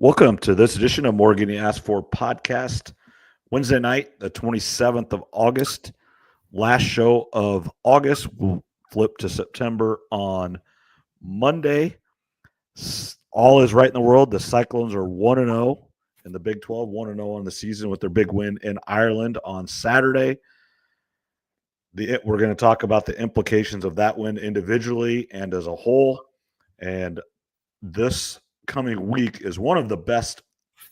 Welcome to this edition of More Getting Asked For podcast. Wednesday night, the 27th of August. Last show of August. We'll flip to September on Monday. All is right in the world. The Cyclones are 1-0 in the Big 12, 1-0 on the season with their big win in Ireland on Saturday. We're going to talk about the implications of that win individually and as a whole. And this coming week is one of the best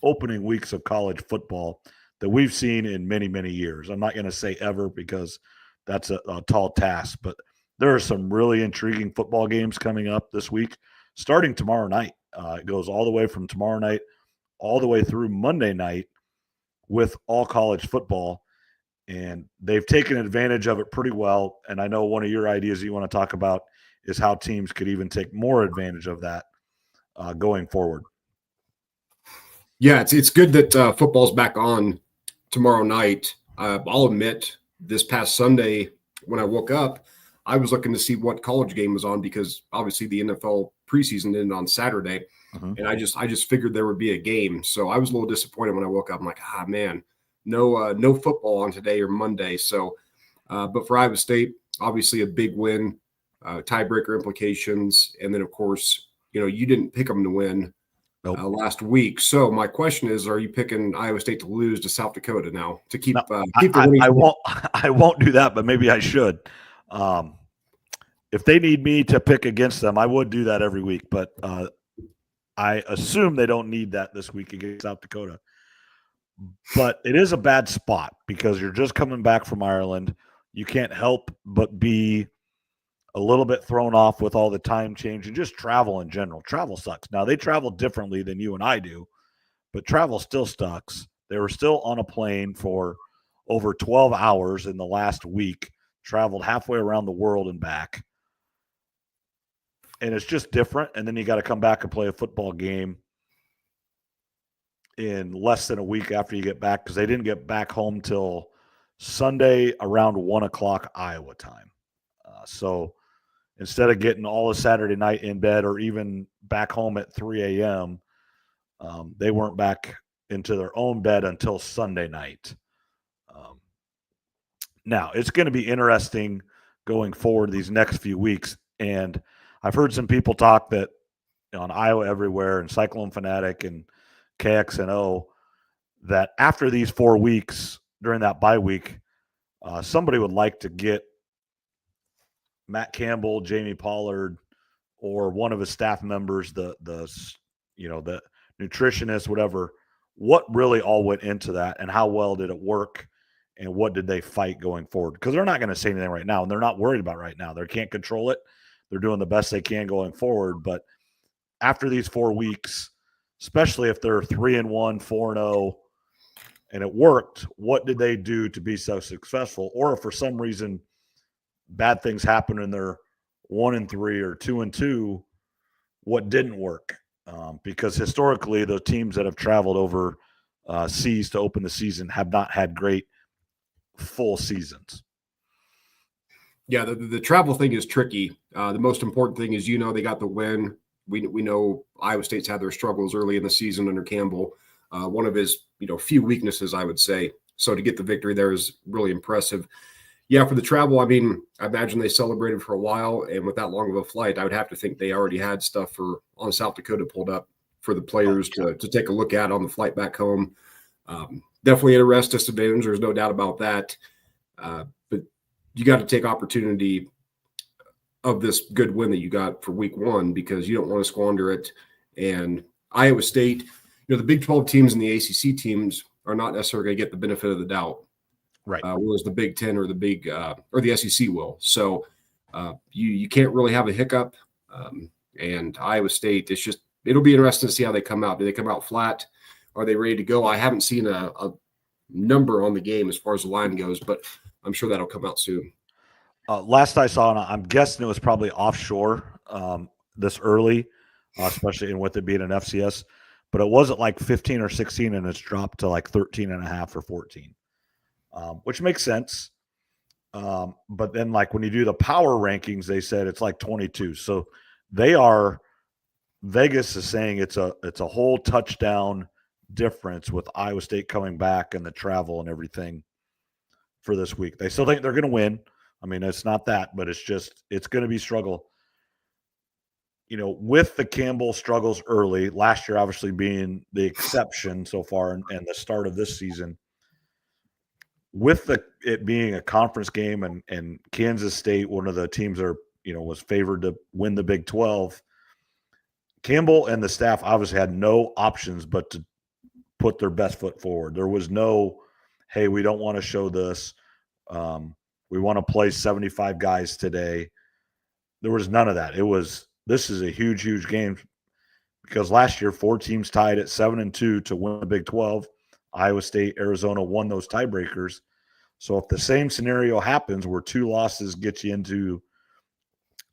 opening weeks of college football that we've seen in many, many years. I'm not going to say ever because that's a tall task, but there are some really intriguing football games coming up this week, starting tomorrow night. It goes all the way from tomorrow night all the way through Monday night with all college football, and they've taken advantage of it pretty well. And I know one of your ideas you want to talk about is how teams could even take more advantage of that going forward. Yeah, it's good that football's back on tomorrow night. I'll admit, this past Sunday when I woke up, I was looking to see what college game was on because obviously the NFL preseason ended on Saturday, and I just figured there would be a game. So I was a little disappointed when I woke up. I'm like, man, no football on today or Monday. So, but for Iowa State, obviously a big win, tiebreaker implications, and then of course, you didn't pick them to win last week. So my question is, are you picking Iowa State to lose to South Dakota now to keep the winning? I won't do that, but maybe I should. If they need me to pick against them, I would do that every week. But I assume they don't need that this week against South Dakota. But it is a bad spot because you're just coming back from Ireland. You can't help but be a little bit thrown off with all the time change and just travel in general. Travel sucks. Now, they travel differently than you and I do, but travel still sucks. They were still on a plane for over 12 hours in the last week, traveled halfway around the world and back. And it's just different. And then you got to come back and play a football game in less than a week after you get back because they didn't get back home till Sunday around 1 o'clock Iowa time. So instead of getting all of Saturday night in bed or even back home at 3 a.m., they weren't back into their own bed until Sunday night. Now, it's going to be interesting going forward these next few weeks. And I've heard some people talk that on Iowa Everywhere and Cyclone Fanatic and KXNO that after these 4 weeks during that bye week, somebody would like to get Matt Campbell, Jamie Pollard, or one of his staff members, the nutritionist, whatever, what really all went into that and how well did it work and what did they fight going forward? Because they're not going to say anything right now, and they're not worried about right now. They can't control it. They're doing the best they can going forward. But after these 4 weeks, especially if they're 3-1, 4-0, and it worked, what did they do to be so successful? Or if for some reason bad things happen and they're 1-3 or 2-2, what didn't work? Because historically, the teams that have traveled over seas to open the season have not had great full seasons. Yeah, the travel thing is tricky. The most important thing is, they got the win. We know Iowa State's had their struggles early in the season under Campbell. One of his, few weaknesses, I would say. So to get the victory there is really impressive. Yeah, for the travel, I imagine they celebrated for a while, and with that long of a flight, I would have to think they already had stuff on South Dakota pulled up for the players to take a look at on the flight back home. Definitely at a rest disadvantage. There's no doubt about that. But you got to take opportunity of this good win that you got for week 1 because you don't want to squander it. And Iowa State, the Big 12 teams and the ACC teams are not necessarily going to get the benefit of the doubt. Right. Whereas the Big 10 or the SEC will. So you can't really have a hiccup. And Iowa State, it'll be interesting to see how they come out. Do they come out flat? Are they ready to go? I haven't seen a number on the game as far as the line goes, but I'm sure that'll come out soon. Last I saw, and I'm guessing it was probably offshore this early, especially with it being an FCS, but it wasn't like 15 or 16 and it's dropped to like 13.5 or 14. Which makes sense. But then like when you do the power rankings, they said it's like 22. So they are Vegas is saying it's a whole touchdown difference with Iowa State coming back and the travel and everything for this week. They still think they're going to win. I mean, it's not that, but it's going to be struggle. With the Campbell struggles early, last year obviously being the exception so far and the start of this season, with it being a conference game and Kansas State, one of the teams that was favored to win the Big 12, Campbell and the staff obviously had no options but to put their best foot forward. There was no, hey, we don't want to show this. We want to play 75 guys today. There was none of that. This is a huge, huge game because last year 4 teams tied at 7-2 to win the Big 12. Iowa State, Arizona won those tiebreakers. So if the same scenario happens where 2 losses get you into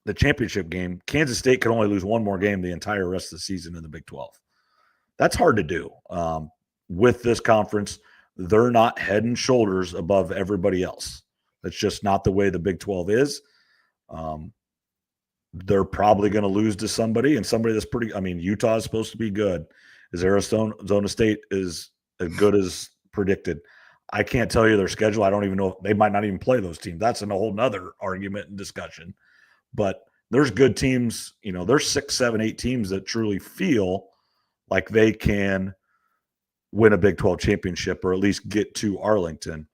the championship game, Kansas State can only lose one more game the entire rest of the season in the Big 12. That's hard to do. With this conference, they're not head and shoulders above everybody else. That's just not the way the Big 12 is. They're probably going to lose to somebody, and somebody that's Utah is supposed to be good. Is Arizona State is as good as predicted? I can't tell you their schedule. I don't even know. They might not even play those teams. That's a whole nother argument and discussion. But there's good teams. There's 6, 7, 8 teams that truly feel like they can win a Big 12 championship or at least get to Arlington.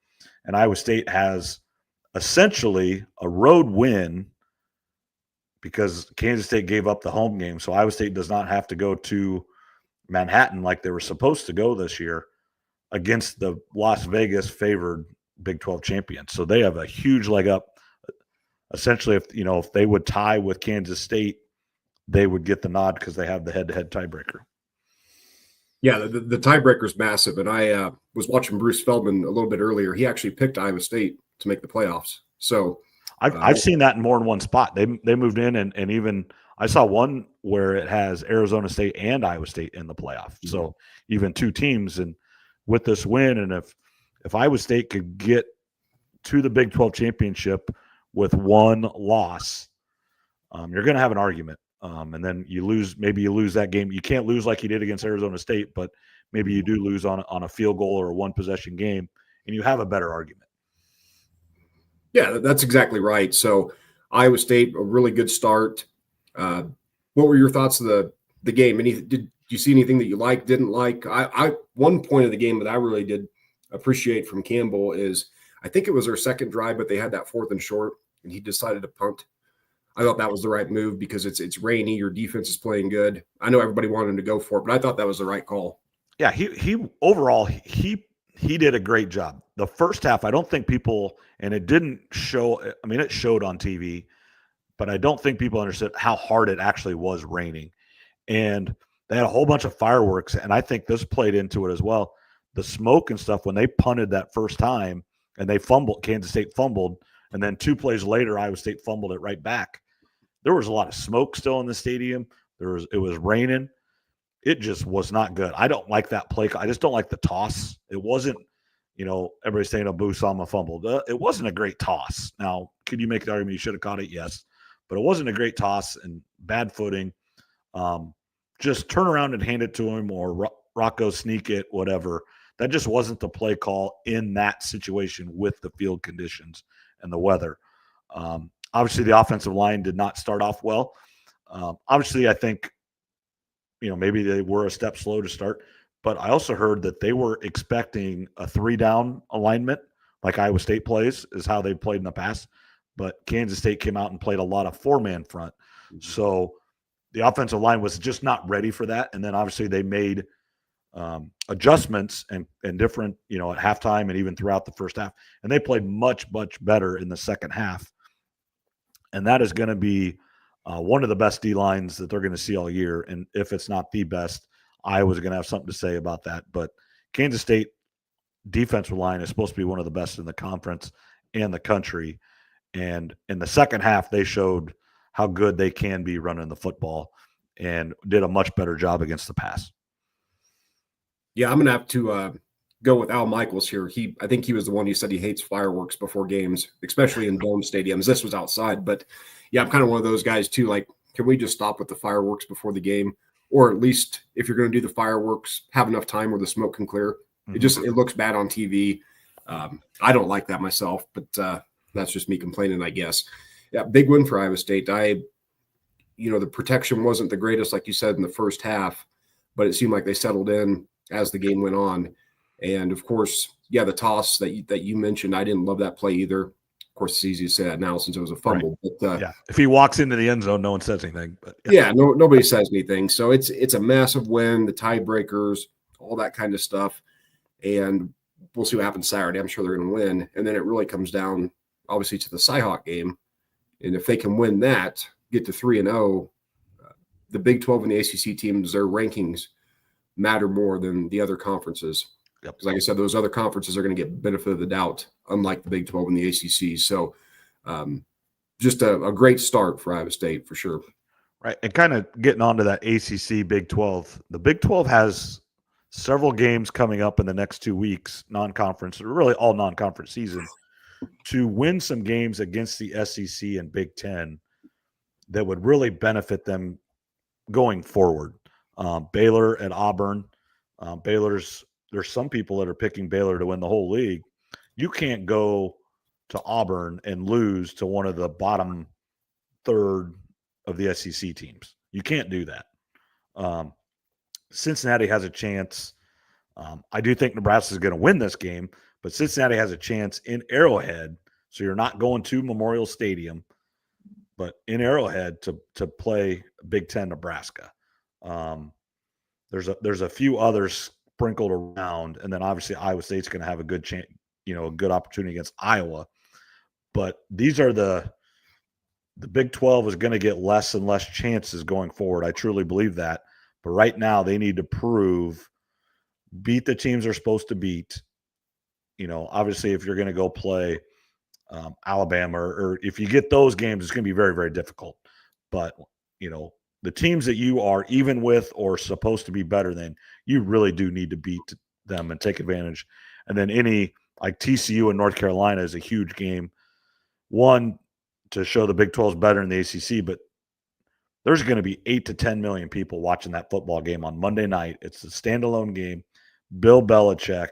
And Iowa State has essentially a road win because Kansas State gave up the home game. So Iowa State does not have to go to Manhattan like they were supposed to go this year against the Las Vegas favored Big 12 champions. So they have a huge leg up. Essentially, if they would tie with Kansas State, they would get the nod because they have the head-to-head tiebreaker. Yeah, the tiebreaker is massive. And I was watching Bruce Feldman a little bit earlier. He actually picked Iowa State to make the playoffs. So I've seen that in more than one spot. They moved in and even I saw one where it has Arizona State and Iowa State in the playoff. Mm-hmm. So even 2 teams. And with this win, and if Iowa State could get to the Big 12 championship with 1 loss, you're going to have an argument. And then maybe you lose that game. You can't lose like you did against Arizona State, but maybe you do lose on a field goal or a 1-possession game, and you have a better argument. Yeah, that's exactly right. So Iowa State, a really good start. What were your thoughts of the game? Did you see anything that you liked, didn't like? One point of the game that I really did appreciate from Campbell is I think it was their second drive, but they had that 4th and short, and he decided to punt. I thought that was the right move because it's rainy. Your defense is playing good. I know everybody wanted him to go for it, but I thought that was the right call. Yeah, he overall he did a great job. The first half, I don't think people, and it didn't show. I mean, it showed on TV, but I don't think people understood how hard it actually was raining, and they had a whole bunch of fireworks, and I think this played into it as well. The smoke and stuff when they punted that first time, and they fumbled. Kansas State fumbled, and then 2 plays later, Iowa State fumbled it right back. There was a lot of smoke still in the stadium. It was raining. It just was not good. I don't like that play. I just don't like the toss. It wasn't, everybody's saying, Boo Sama fumbled. It wasn't a great toss. Now, could you make the argument you should have caught it? Yes. But it wasn't a great toss and bad footing. Just turn around and hand it to him or Rocco sneak it, whatever. That just wasn't the play call in that situation with the field conditions and the weather. Obviously, the offensive line did not start off well. Obviously, I think, maybe they were a step slow to start. But I also heard that they were expecting a 3-down alignment, like Iowa State plays, is how they played in the past. But Kansas State came out and played a lot of 4-man front. Mm-hmm. So the offensive line was just not ready for that. And then obviously they made adjustments and different, at halftime and even throughout the first half. And they played much, much better in the second half. And that is going to be one of the best D-lines that they're going to see all year. And if it's not the best, Iowa's going to have something to say about that. But Kansas State defensive line is supposed to be one of the best in the conference and the country. And in the second half, they showed how good they can be running the football and did a much better job against the pass. Yeah, I'm going to have to go with Al Michaels here. I think he was the one who said he hates fireworks before games, especially in dome stadiums. This was outside, but yeah, I'm kind of one of those guys too. Like, can we just stop with the fireworks before the game? or at least if you're going to do the fireworks, have enough time where the smoke can clear. It looks bad on TV. I don't like that myself, but that's just me complaining, I guess. Yeah, big win for Iowa State. The protection wasn't the greatest, like you said, in the first half, but it seemed like they settled in as the game went on. And of course, yeah, the toss that you mentioned, I didn't love that play either. Of course, it's easy to say that now since it was a fumble. Right. But yeah, if he walks into the end zone, no one says anything. But nobody says anything. So it's a massive win, the tiebreakers, all that kind of stuff. And we'll see what happens Saturday. I'm sure they're going to win. And then it really comes down, obviously, to the Cyhawk game. And if they can win that, get to 3-0, the Big 12 and the ACC teams, their rankings matter more than the other conferences. Yep. Because like I said, those other conferences are going to get benefit of the doubt, unlike the Big 12 and the ACC. So just a great start for Iowa State for sure. Right. And kind of getting onto that ACC Big 12, the Big 12 has several games coming up in the next 2 weeks, non-conference, really all non-conference season, to win some games against the SEC and Big 10 that would really benefit them going forward. Baylor and Auburn. There's some people that are picking Baylor to win the whole league. You can't go to Auburn and lose to one of the bottom third of the SEC teams. You can't do that. Cincinnati has a chance. I do think Nebraska is going to win this game, but Cincinnati has a chance in Arrowhead. So you're not going to Memorial Stadium, but in Arrowhead to play Big Ten Nebraska. There's a few others sprinkled around, and then obviously Iowa State's going to have a good chance, a good opportunity against Iowa. But these are the Big 12 is going to get less and less chances going forward. I truly believe that. But right now they need to beat the teams they're supposed to beat. Obviously if you're going to go play Alabama or if you get those games, it's going to be very, very difficult. But, the teams that you are even with or supposed to be better than, you really do need to beat them and take advantage. And then like TCU and North Carolina is a huge game. One, to show the Big 12 is better than the ACC, but there's going to be 8 to 10 million people watching that football game on Monday night. It's a standalone game. Bill Belichick,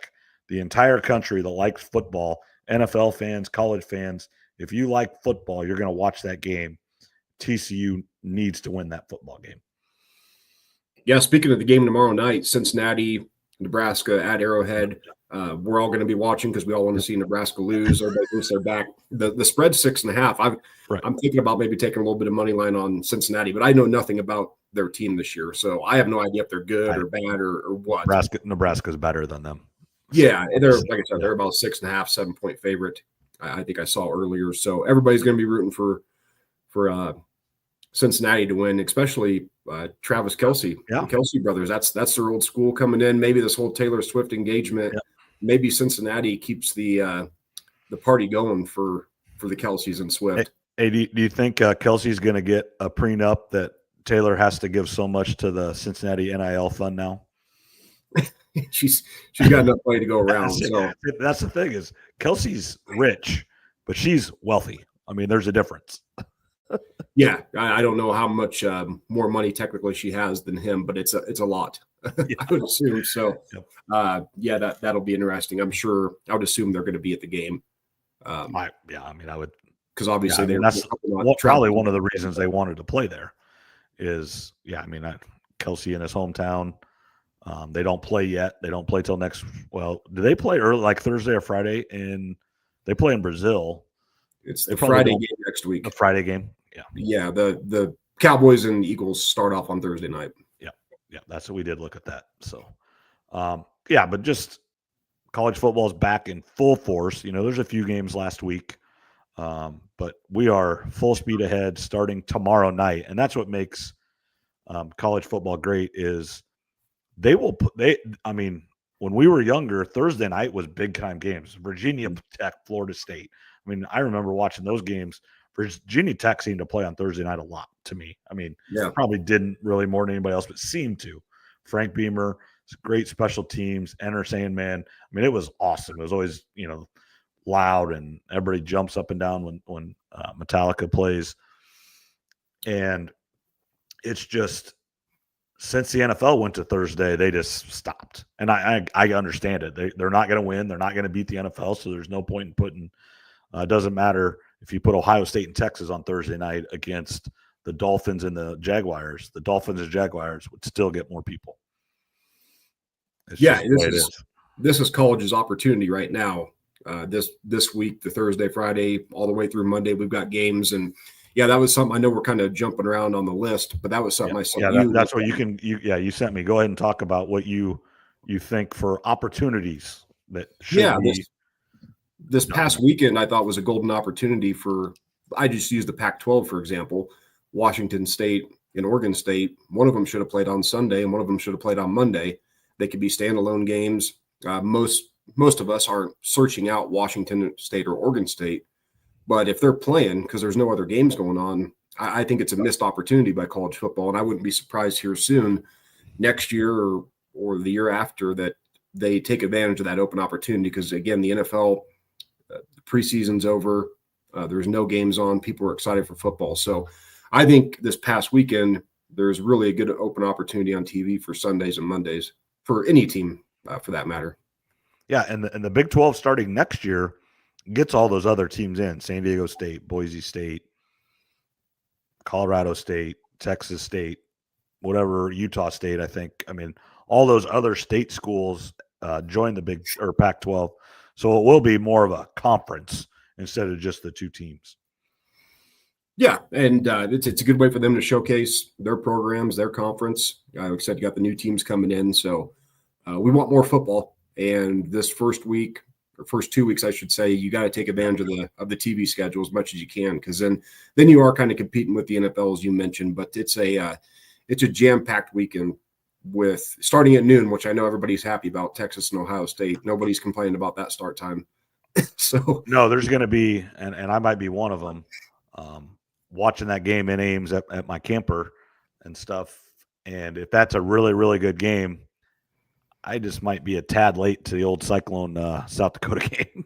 the entire country that likes football, NFL fans, college fans, if you like football, you're going to watch that game. TCU needs to win that football game. Yeah, speaking of the game tomorrow night, Cincinnati, Nebraska at Arrowhead. We're all going to be watching because we all want to see Nebraska lose. Everybody thinks they're back. The spread's 6.5. I'm thinking about maybe taking a little bit of money line on Cincinnati, but I know nothing about their team this year, so I have no idea if they're good or bad or what. Nebraska's better than them. Yeah, they're like I said, they're about 6.5, 7-point favorite. I think I saw earlier. So everybody's going to be rooting for Cincinnati to win, especially Travis Kelce, the Kelce brothers. That's their old school coming in. Maybe this whole Taylor Swift engagement. Yep. Maybe Cincinnati keeps the party going for the Kelces and Swift. Hey, do you think Kelsey's going to get a prenup that Taylor has to give so much to the Cincinnati NIL fund now? she's got enough money to go around. So that's the thing is Kelsey's rich, but she's wealthy. I mean, there's a difference. Yeah, I don't know how much more money technically she has than him, but it's a lot. Yeah. I would assume so. Yep. That'll be interesting. I'm sure. I would assume they're going to be at the game. I would, because obviously that's probably one of the reasons they wanted to play there. Is Kelsey in his hometown. They don't play yet. They don't play till next. Well, do they play early, like Thursday or Friday? And they play in Brazil. It's the Friday game next week. The Friday game. Yeah. Yeah. The Cowboys and Eagles start off on Thursday night. Yeah. That's what we did look at that. So, but just college football is back in full force. There's a few games last week, but we are full speed ahead starting tomorrow night. And that's what makes college football great is when we were younger, Thursday night was big time games. Virginia Tech, Florida State. I mean, I remember watching those games. Virginia Tech seemed to play on Thursday night a lot to me. I mean, probably didn't really more than anybody else, but seemed to. Frank Beamer, great special teams, Enter Sandman. I mean, it was awesome. It was always, loud and everybody jumps up and down when Metallica plays. And it's just since the NFL went to Thursday, they just stopped. And I understand it. They're not going to win. They're not going to beat the NFL. So there's no point in putting, it doesn't matter if you put Ohio State and Texas on Thursday night against the Dolphins and the Jaguars. The Dolphins and Jaguars would still get more people. It's Yeah, just the way it is. This is college's opportunity right now. This week, the Thursday, Friday, all the way through Monday, we've got games. And yeah, that was something. I know we're kind of jumping around on the list, but that was something I saw. That's what you sent me. Go ahead and talk about what you think for opportunities that should be. This past weekend, I thought was a golden opportunity for. I just used the Pac-12 for example. Washington State and Oregon State. One of them should have played on Sunday, and one of them should have played on Monday. They could be standalone games. Most of us aren't searching out Washington State or Oregon State, but if they're playing because there's no other games going on, I think it's a missed opportunity by college football, and I wouldn't be surprised here soon, next year or the year after, that they take advantage of that open opportunity. Because again, the NFL the preseason's over, there's no games on. People are excited for football, so I think this past weekend there's really a good open opportunity on TV for Sundays and Mondays for any team, for that matter. Yeah, and the Big 12 starting next year gets all those other teams in: San Diego State, Boise State, Colorado State, Texas State, whatever, Utah State. I think. I mean, all those other state schools join the Big or Pac-12, so it will be more of a conference instead of just the two teams. Yeah, and it's a good way for them to showcase their programs, their conference. Like I said, you got the new teams coming in, so we want more football. And this first 2 weeks, I should say, you got to take advantage of the TV schedule as much as you can, because then you are kind of competing with the NFL, as you mentioned. But it's a jam-packed weekend with starting at noon, which I know everybody's happy about. Texas and Ohio State, nobody's complaining about that start time. So no, there's going to be, and I might be one of them. Watching that game in Ames at my camper and stuff. And if that's a really, really good game, I just might be a tad late to the old Cyclone South Dakota game.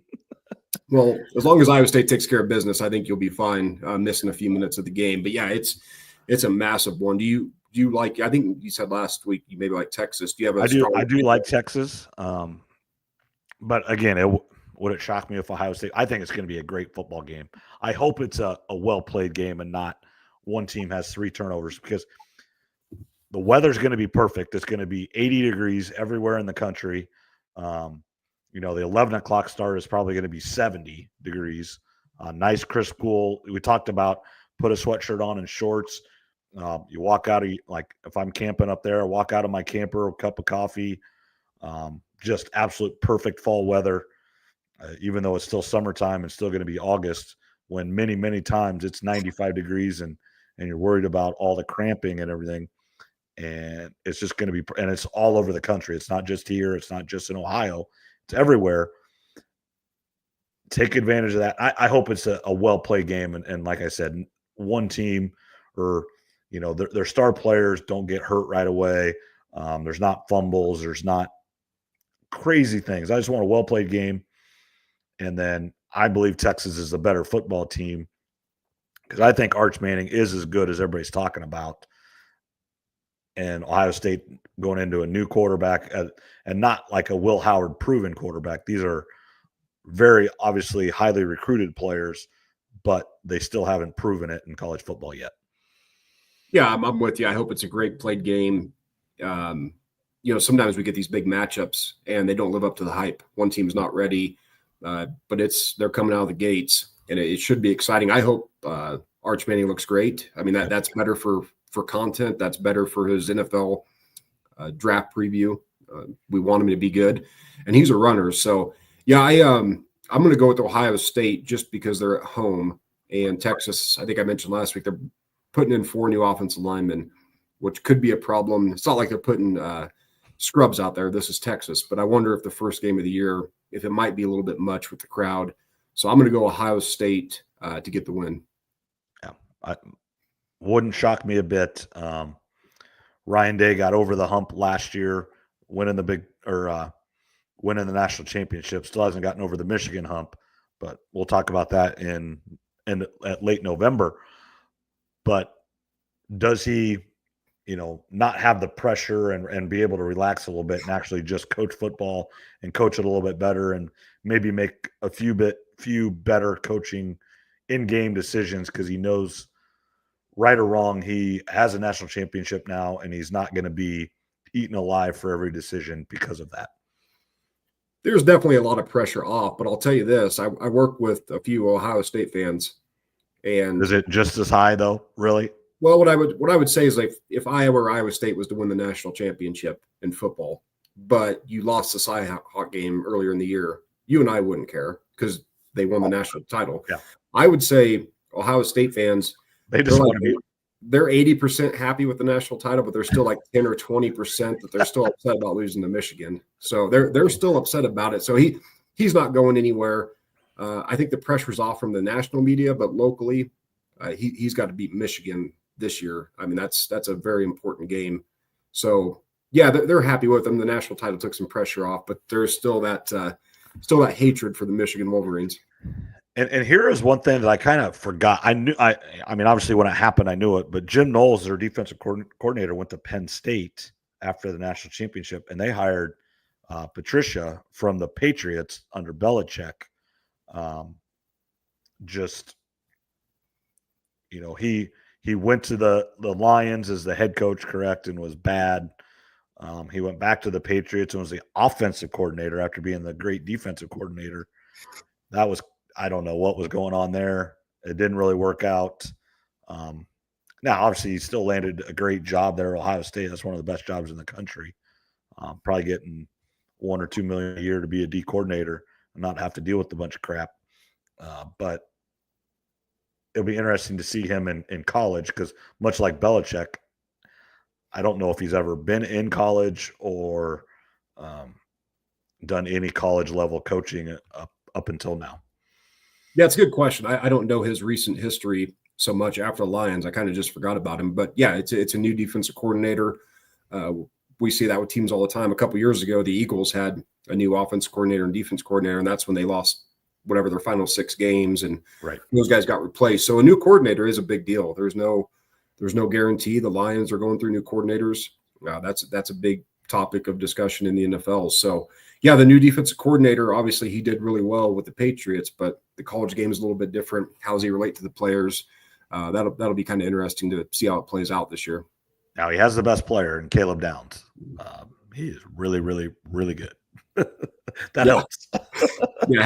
Well, as long as Iowa State takes care of business, I think you'll be fine missing a few minutes of the game. But yeah, it's a massive one. Do you like, I think you said last week you maybe like Texas. Do you have I do like Texas. But again, would it shock me if Ohio State? I think it's going to be a great football game. I hope it's a well-played game and not one team has 3 turnovers, because the weather's going to be perfect. It's going to be 80 degrees everywhere in the country. The 11 o'clock start is probably going to be 70 degrees. Nice, crisp, cool. We talked about put a sweatshirt on and shorts. You walk out of, like, if I'm camping up there, I walk out of my camper, a cup of coffee, just absolute perfect fall weather. Even though it's still summertime and still going to be August, when many, many times it's 95 degrees and you're worried about all the cramping and everything. And it's just going to be, and it's all over the country. It's not just here. It's not just in Ohio. It's everywhere. Take advantage of that. I hope it's a well-played game. And like I said, one team or, their star players don't get hurt right away. There's not fumbles. There's not crazy things. I just want a well-played game. And then I believe Texas is a better football team, because I think Arch Manning is as good as everybody's talking about. And Ohio State going into a new quarterback, and not like a Will Howard proven quarterback. These are very obviously highly recruited players, but they still haven't proven it in college football yet. Yeah, I'm with you. I hope it's a great played game. Sometimes we get these big matchups and they don't live up to the hype. One team's not ready. But they're coming out of the gates, and it should be exciting. I hope Arch Manning looks great. I mean, that's better for content. That's better for his NFL draft preview. We want him to be good, and he's a runner. So yeah, I'm going to go with Ohio State just because they're at home, and Texas. I think I mentioned last week they're putting in 4 new offensive linemen, which could be a problem. It's not like they're putting scrubs out there. This is Texas, but I wonder if the first game of the year, if it might be a little bit much with the crowd. So I'm going to go Ohio State to get the win. Yeah, wouldn't shock me a bit. Ryan Day got over the hump last year, winning the national championship. Still hasn't gotten over the Michigan hump, but we'll talk about that at late November. But does he not have the pressure and be able to relax a little bit and actually just coach football and coach it a little bit better and maybe make a few better coaching in-game decisions because he knows right or wrong, he has a national championship now and he's not going to be eaten alive for every decision because of that. There's definitely a lot of pressure off, but I'll tell you this, I work with a few Ohio State fans. And is it just as high though, really? Well, what I would say is, like, if Iowa State was to win the national championship in football, but you lost the Cyhawk game earlier in the year, you and I wouldn't care because they won the national title. Yeah. I would say Ohio State fans, they just want to be. They're 80% happy with the national title, but they're still like 10 or 20% that they're still upset about losing to Michigan. So they're still upset about it. So he's not going anywhere. I think the pressure's off from the national media, but locally, he's got to beat Michigan this year. I mean, that's a very important game. So yeah, they're happy with them. The national title took some pressure off, but there's still that hatred for the Michigan Wolverines. And here is one thing that I kind of forgot. I mean, obviously when it happened, I knew it, but Jim Knowles, their defensive coordinator, went to Penn State after the national championship, and they hired Patricia from the Patriots under Belichick. He went to the Lions as the head coach, correct, and was bad. He went back to the Patriots and was the offensive coordinator after being the great defensive coordinator. That was, I don't know what was going on there. It didn't really work out. Now, obviously, he still landed a great job there at Ohio State. That's one of the best jobs in the country. Probably getting $1 or $2 million a year to be a D coordinator and not have to deal with a bunch of crap. But it'll be interesting to see him in college because much like Belichick, I don't know if he's ever been in college or done any college level coaching up until now. Yeah, it's a good question. I don't know his recent history so much after the Lions. I kind of just forgot about him. But yeah, it's a new defensive coordinator. We see that with teams all the time. A couple years ago, the Eagles had a new offense coordinator and defense coordinator, and that's when they lost whatever their final 6 games, and those guys got replaced. So a new coordinator is a big deal. There's no guarantee. The Lions are going through new coordinators. That's a big topic of discussion in the NFL. So yeah, the new defensive coordinator, obviously he did really well with the Patriots, but the college game is a little bit different. How does he relate to the players? That'll be kind of interesting to see how it plays out this year. Now he has the best player in Caleb Downs. He is really, really, really good. That helps. Yeah,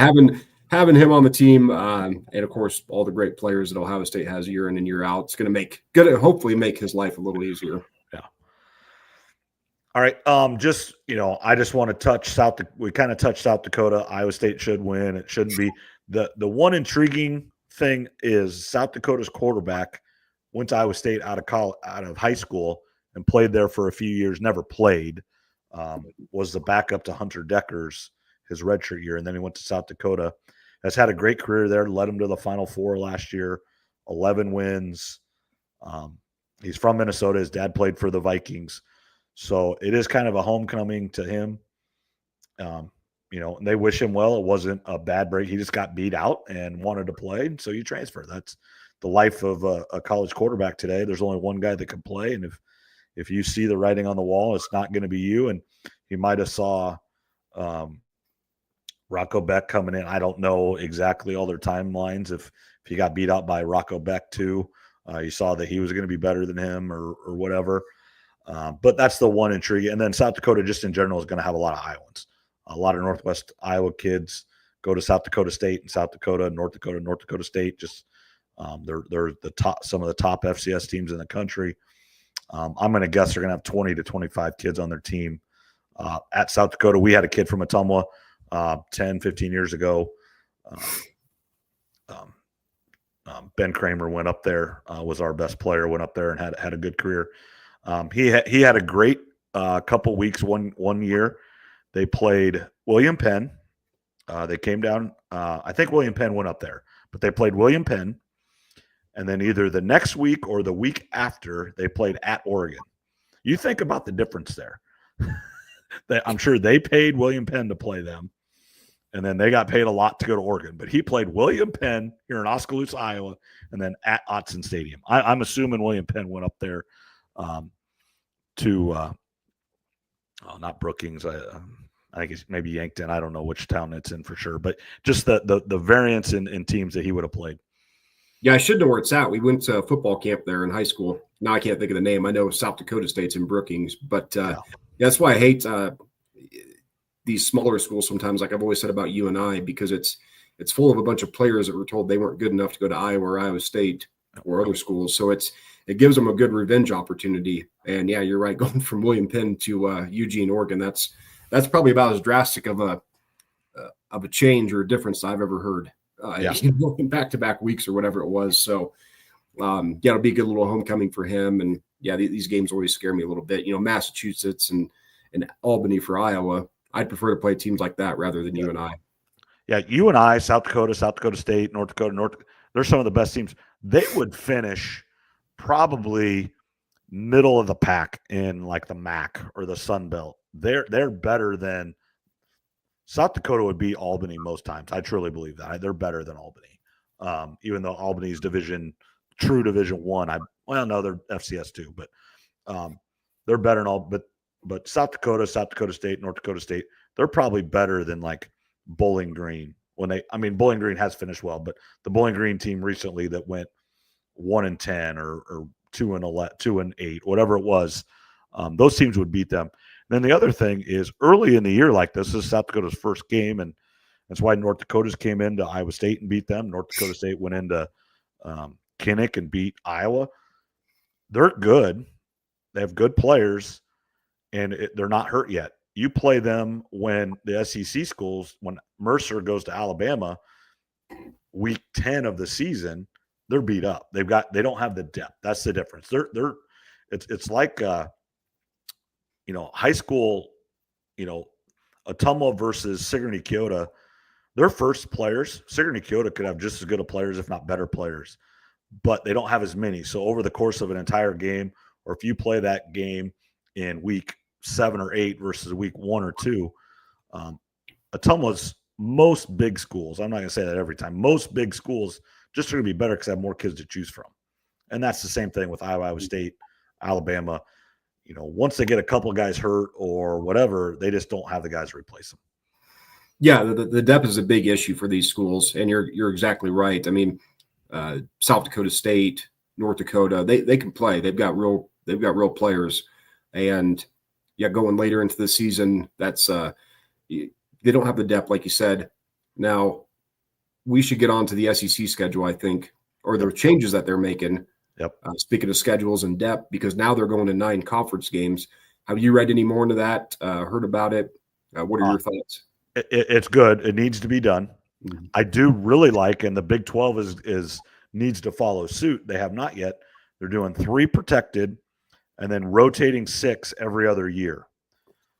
having him on the team, and of course all the great players that Ohio State has year in and year out, it's going to hopefully make his life a little easier. Yeah. All right. I just want to touch we kind of touched South Dakota. Iowa State should win. It shouldn't be. The one intriguing thing is South Dakota's quarterback went to Iowa State out of high school and played there for a few years, never played, was the backup to Hunter Deckers his redshirt year. And then he went to South Dakota, has had a great career there, led him to the Final Four last year, 11 wins. He's from Minnesota. His dad played for the Vikings. So it is kind of a homecoming to him. And they wish him well. It wasn't a bad break. He just got beat out and wanted to play. So you transfer. That's the life of a college quarterback today. There's only one guy that can play. And if you see the writing on the wall, it's not going to be you. And he might have saw Rocco Beck coming in. I don't know exactly all their timelines. If he got beat out by Rocco Beck too, you saw that he was going to be better than him or whatever. But that's the one intrigue. And then South Dakota just in general is going to have a lot of Iowans. A lot of Northwest Iowa kids go to South Dakota State and South Dakota, North Dakota State. Just they're the top, some of the top FCS teams in the country. I'm going to guess they're going to have 20 to 25 kids on their team. At South Dakota, we had a kid from Ottumwa 10, 15 years ago. Ben Kramer went up there, was our best player, went up there and had a good career. He had a great couple weeks one year. They played William Penn. They came down. I think William Penn went up there, but they played William Penn. And then either the next week or the week after, they played at Oregon. You think about the difference there. I'm sure they paid William Penn to play them. And then they got paid a lot to go to Oregon. But he played William Penn here in Oskaloosa, Iowa, and then at Autzen Stadium. I'm assuming William Penn went up there to not Brookings. I think it's maybe Yankton. I don't know which town it's in for sure, but just the variance in teams that he would have played. Yeah, I should know where it's at. We went to football camp there in high school. Now I can't think of the name. I know South Dakota State's in Brookings, but that's why I hate these smaller schools sometimes, like I've always said about UNI, because it's full of a bunch of players that were told they weren't good enough to go to Iowa or Iowa State or other schools. So it gives them a good revenge opportunity. And yeah, you're right. Going from William Penn to Eugene, Oregon, that's probably about as drastic of a change or a difference I've ever heard. In back-to-back weeks or whatever it was. So it'll be a good little homecoming for him. And yeah, these games always scare me a little bit. Massachusetts and Albany for Iowa. I'd prefer to play teams like that rather than UNI. Yeah, UNI, South Dakota State, North Dakota, they're some of the best teams. They would finish probably middle of the pack in like the MAC or the Sun Belt. They're better than South Dakota would beat Albany most times. I truly believe that. They're better than Albany. Even though Albany's true Division One. No, they're FCS too, but they're better than all. But South Dakota State, North Dakota State, they're probably better than like Bowling Green. Bowling Green has finished well, but the Bowling Green team recently that went 1-10 or 2-8, whatever it was, those teams would beat them. And then the other thing is early in the year like this is South Dakota's first game, and that's why North Dakota's came into Iowa State and beat them. North Dakota State went into Kinnick and beat Iowa. They're good. They have good players, and they're not hurt yet. You play them when the SEC schools, when Mercer goes to Alabama, week 10 of the season, they're beat up. They don't have the depth. That's the difference. It's like high school, Ottumwa versus Sigourney Keota. Their first players, Sigourney Keota could have just as good of players, if not better players, but they don't have as many. So over the course of an entire game, or if you play that game in week 7 or 8 versus week 1 or 2, Ottumwa's most big schools, I'm not going to say that every time, most big schools just are going to be better because they have more kids to choose from. And that's the same thing with Iowa State, Alabama. Once they get a couple of guys hurt or whatever, they just don't have the guys to replace them. Yeah, the depth is a big issue for these schools, and you're exactly right. South Dakota State, North Dakota, they can play. They've got real players, and going later into the season, that's they don't have the depth like you said. Now, we should get on to the SEC schedule, I think, or the changes that they're making. Yep. Speaking of schedules and depth, because now they're going to 9 conference games. Have you read any more into that? Heard about it? What are your thoughts? It's good. It needs to be done. Mm-hmm. I do really like, and the Big 12 needs to follow suit. They have not yet. They're doing 3 protected and then rotating 6 every other year.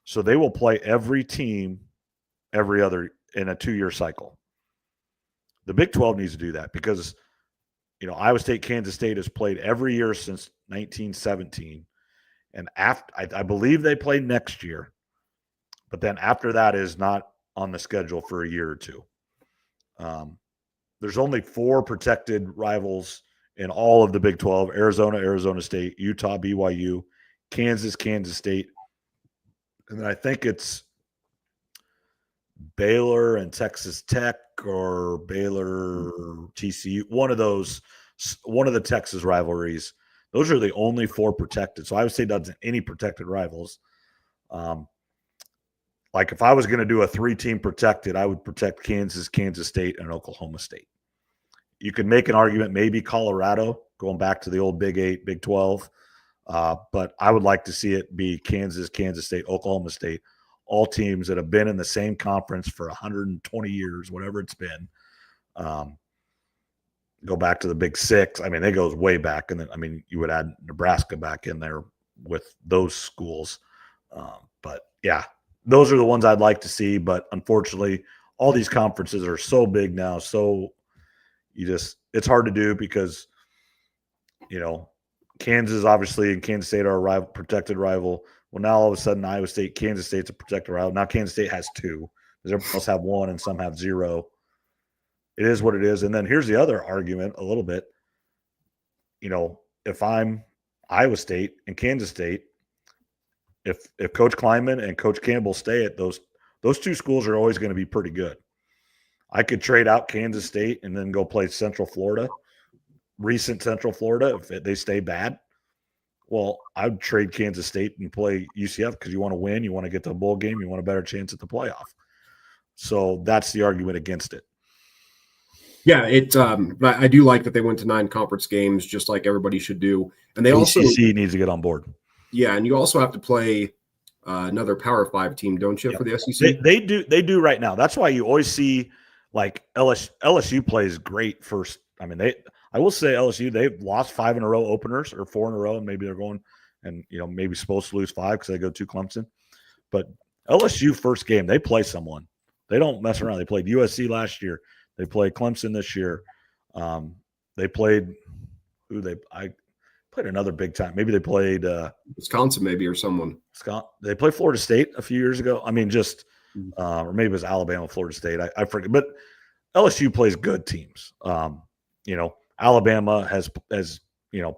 So they will play every team every other in a 2-year cycle. The Big 12 needs to do that because Iowa State, Kansas State has played every year since 1917. And I believe they play next year. But then after that is not on the schedule for a year or 2. There's only 4 protected rivals in all of the Big 12: Arizona, Arizona State, Utah, BYU, Kansas, Kansas State. And then I think it's Baylor and Texas Tech, or Baylor, TCU, one of the Texas rivalries. Those are the only 4 protected. So Iowa State doesn't have any protected rivals. Like if I was going to do a 3-team protected, I would protect Kansas, Kansas State, and Oklahoma State. You could make an argument, maybe Colorado, going back to the old Big 8, Big 12. But I would like to see it be Kansas, Kansas State, Oklahoma State, all teams that have been in the same conference for 120 years, whatever it's been. Go back to the Big 6. It goes way back. And then, you would add Nebraska back in there with those schools. But yeah, those are the ones I'd like to see. But unfortunately, all these conferences are so big now. So it's hard to do because, Kansas obviously and Kansas State are a protected rival. Well, now all of a sudden Iowa State, Kansas State's a protected rival. Now Kansas State has 2. Everyone else have 1 and some have 0. It is what it is. And then here's the other argument a little bit. If I'm Iowa State and Kansas State, if Coach Kleinman and Coach Campbell stay at those two schools are always going to be pretty good. I could trade out Kansas State and then go play Central Florida, recent Central Florida, if they stay bad. Well, I'd trade Kansas State and play UCF because you want to win, you want to get to a bowl game, you want a better chance at the playoff. So that's the argument against it. Yeah, but I do like that they went to 9 conference games, just like everybody should do. And they also needs to get on board. Yeah, and you also have to play another Power 5 team, don't you, for the SEC? They do right now. That's why you always see like LSU plays great first. I mean, I will say LSU, they've lost 5 in a row openers or 4 in a row, and maybe they're going and maybe supposed to lose 5 because they go to Clemson. But LSU first game, they play someone. They don't mess around. They played USC last year. They played Clemson this year. They played I played another big time. Maybe they played Wisconsin, maybe, or someone. They played Florida State a few years ago. I mean, or maybe it was Alabama, Florida State. I forget. But LSU plays good teams. Alabama has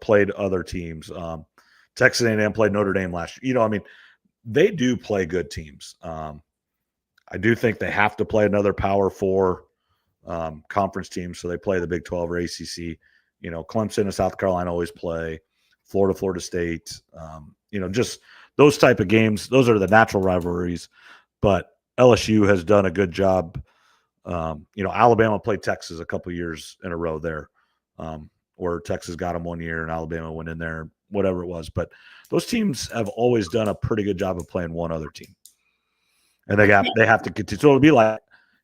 played other teams. Texas A&M played Notre Dame last year. I mean, they do play good teams. I do think they have to play another Power 4 conference team, so they play the Big 12 or ACC. Clemson and South Carolina always play. Florida State. Just those type of games. Those are the natural rivalries. But LSU has done a good job. Alabama played Texas a couple years in a row there, where Texas got them one year and Alabama went in there, whatever it was. But those teams have always done a pretty good job of playing one other team, and they have to continue. So it'll be like,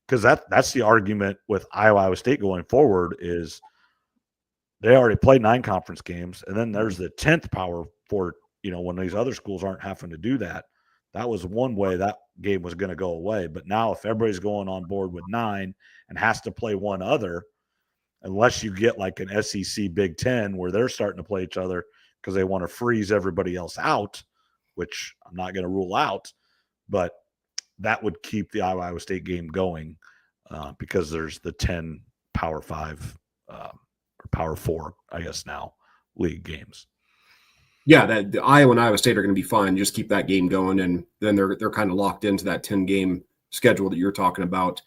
because that's the argument with Iowa State going forward is they already played 9 conference games, and then there's the 10th Power 4. When these other schools aren't having to do that, that was one way that game was going to go away. But now if everybody's going on board with 9 and has to play one other, unless you get like an SEC Big 10 where they're starting to play each other because they want to freeze everybody else out, which I'm not going to rule out, but that would keep the Iowa State game going because there's the 10 Power 5 or Power 4, I guess now, league games. Yeah, that the Iowa and Iowa State are going to be fine. Just keep that game going, and then they're kind of locked into that 10-game schedule that you're talking about.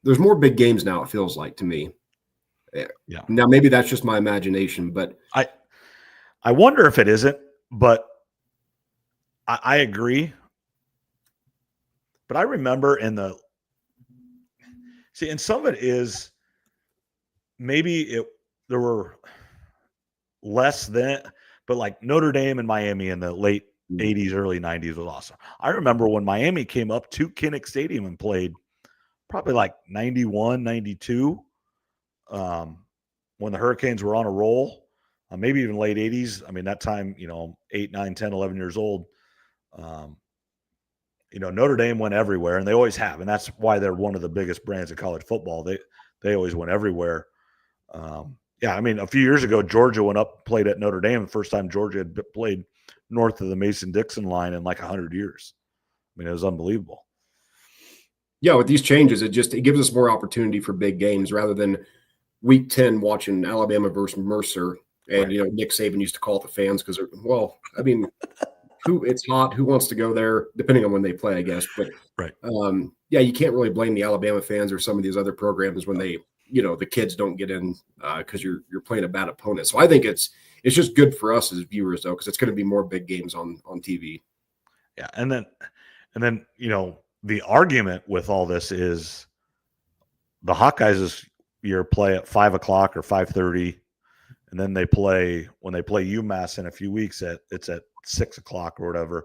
There's more big games now, it feels like to me. Yeah. Now maybe that's just my imagination, but I wonder if it isn't, but I agree. But I remember and some of it is maybe there were less than, but like Notre Dame and Miami in the late 80s, early 90s was awesome. I remember when Miami came up to Kinnick Stadium and played probably like 91, 92, when the Hurricanes were on a roll, maybe even late 80s. I mean, that time, 8, 9, 10, 11 years old. Notre Dame went everywhere, and they always have, and that's why they're one of the biggest brands of college football. They always went everywhere. I mean, a few years ago, Georgia went up, played at Notre Dame. The first time Georgia had played north of the Mason-Dixon line in like 100 years. I mean, it was unbelievable. Yeah, with these changes, it gives us more opportunity for big games rather than Week 10 watching Alabama versus Mercer. And, right. Nick Saban used to call it the fans because, it's hot. Who wants to go there, depending on when they play, I guess. But, right. You can't really blame the Alabama fans or some of these other programs when they – the kids don't get in because you're playing a bad opponent. So I think it's just good for us as viewers, though, because it's going to be more big games on TV. Yeah, and then the argument with all this is the Hawkeyes this year play at 5:00 or 5:30, and then when they play UMass in a few weeks it's at 6:00 or whatever.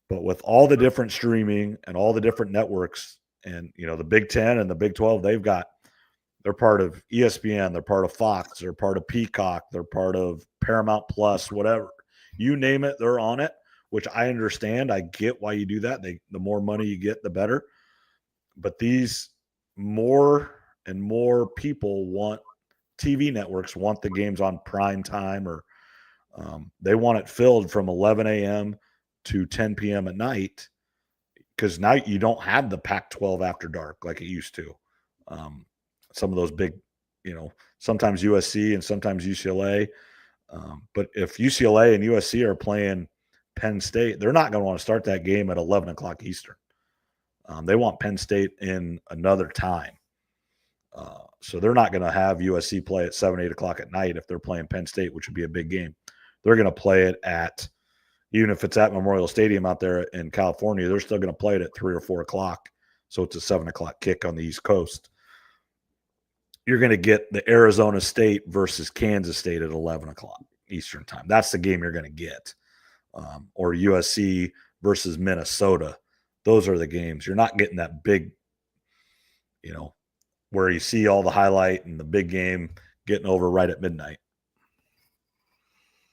But with all the different streaming and all the different networks, and the Big 10 and the Big 12, they're part of ESPN, they're part of Fox, they're part of Peacock, they're part of Paramount Plus, whatever. You name it, they're on it, which I understand. I get why you do that. The more money you get, the better. But these more and more people TV networks want the games on prime time, or they want it filled from 11 a.m. to 10 p.m. at night, because now you don't have the Pac-12 after dark like it used to. Some of those big sometimes USC and sometimes UCLA. But if UCLA and USC are playing Penn State, they're not going to want to start that game at 11 o'clock Eastern. They want Penn State in another time. So they're not going to have USC play at 7, 8 o'clock at night if they're playing Penn State, which would be a big game. They're going to play it at, even if it's at Memorial Stadium out there in California, they're still going to play it at 3 or 4 o'clock. So it's a 7 o'clock kick on the East Coast. You're going to get the Arizona State versus Kansas State at 11 o'clock Eastern time. That's the game you're going to get. Or USC versus Minnesota. Those are the games. You're not getting that big, where you see all the highlight and the big game getting over right at midnight.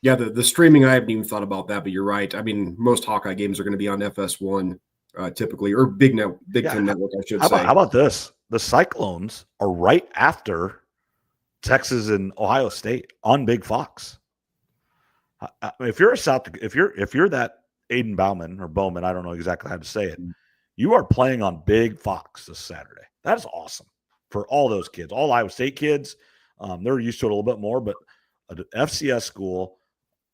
Yeah, the streaming, I haven't even thought about that, but you're right. I mean, most Hawkeye games are going to be on FS1 typically, or Big Ten Network, I should say. How about this? The Cyclones are right after Texas and Ohio State on Big Fox. If you're that Aiden Bowman, I don't know exactly how to say it, you are playing on Big Fox this Saturday. That is awesome for all those kids, all Iowa State kids. They're used to it a little bit more, but an FCS school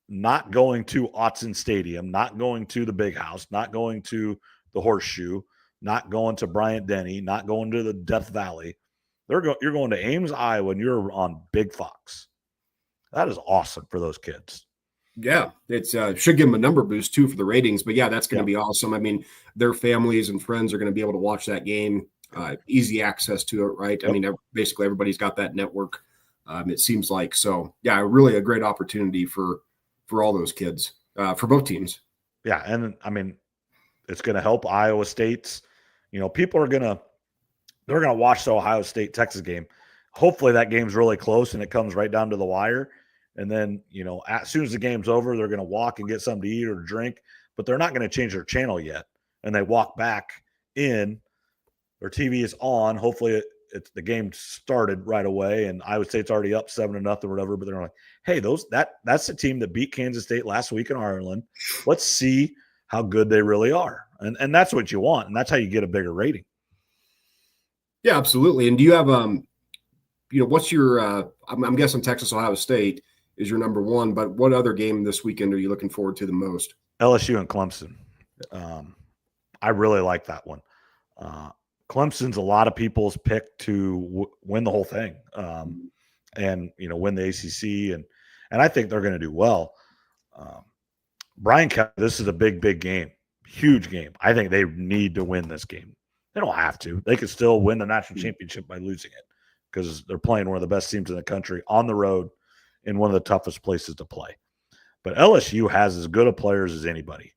not going to Autzen Stadium, not going to the Big House, not going to the Horseshoe, not going to Bryant-Denny, not going to the Death Valley. You're going to Ames, Iowa, and you're on Big Fox. That is awesome for those kids. Yeah, it should give them a number boost, too, for the ratings. But, yeah, that's going to be awesome. I mean, their families and friends are going to be able to watch that game. Easy access to it, right? Yep. I mean, basically everybody's got that network, it seems like. So, yeah, really a great opportunity for all those kids, for both teams. Yeah, and, I mean, it's going to help Iowa State's. People are going to – they're going to watch the Ohio State-Texas game. Hopefully that game's really close and it comes right down to the wire. And then, as soon as the game's over, they're going to walk and get something to eat or drink, but they're not going to change their channel yet. And they walk back in, their TV is on. Hopefully the game started right away, and Iowa State's already up 7-0 or whatever. But they're like, hey, that's the team that beat Kansas State last week in Ireland. Let's see how good they really are. And that's what you want, and that's how you get a bigger rating. Yeah, absolutely. And do you have what's your I'm guessing Texas Ohio State is your number one, but what other game this weekend are you looking forward to the most? LSU and Clemson. I really like that one. Clemson's a lot of people's pick to win the whole thing, and win the ACC, and I think they're going to do well. Brian Kelly, this is a big game, huge game. I think they need to win this game. They don't have to. They could still win the national championship by losing it because they're playing one of the best teams in the country on the road in one of the toughest places to play. But LSU has as good of players as anybody,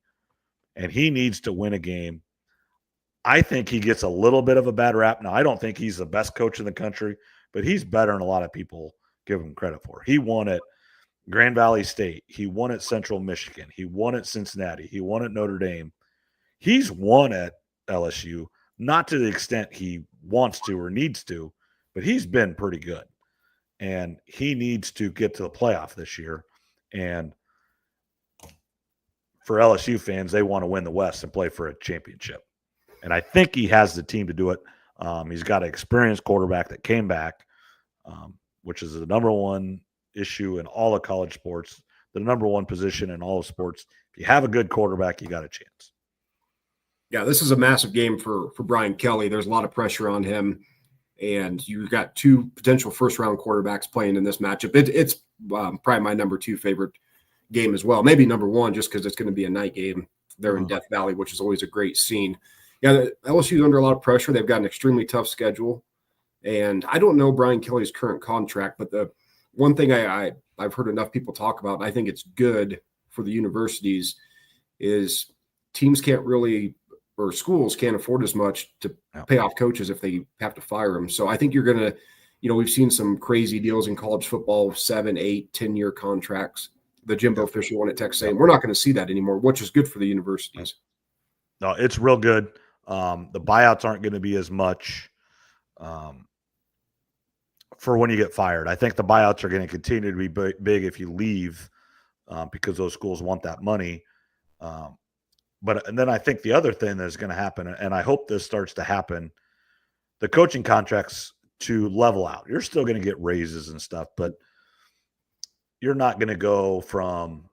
and he needs to win a game. I think he gets a little bit of a bad rap. Now, I don't think he's the best coach in the country, but he's better than a lot of people give him credit for. He won at Grand Valley State. He won at Central Michigan. He won at Cincinnati. He won at Notre Dame. He's won at LSU, not to the extent he wants to or needs to, but he's been pretty good. And he needs to get to the playoff this year. And for LSU fans, they want to win the West and play for a championship. And I think he has the team to do it. He's got an experienced quarterback that came back, which is the number one issue in all of college sports, the number one position in all of sports. If you have a good quarterback, you got a chance. Yeah, this is a massive game for Brian Kelly. There's a lot of pressure on him. And you've got two potential first-round quarterbacks playing in this matchup. It's probably my number 2 favorite game as well. Maybe number 1 just because it's going to be a night game there in Death Valley, which is always a great scene. Yeah, LSU's under a lot of pressure. They've got an extremely tough schedule. And I don't know Brian Kelly's current contract, but the one thing I've heard enough people talk about, and I think it's good for the universities, is teams can't really – or schools can't afford as much to pay off coaches if they have to fire them. So I think you're going to, we've seen some crazy deals in college football, 7, 8, 10-year contracts. The Jimbo Fisher one at Texas A&M. We're not going to see that anymore, which is good for the universities. No, it's real good. The buyouts aren't going to be as much for when you get fired. I think the buyouts are going to continue to be big if you leave because those schools want that money. And then I think the other thing that's going to happen, and I hope this starts to happen, the coaching contracts to level out. You're still going to get raises and stuff, but you're not going to go from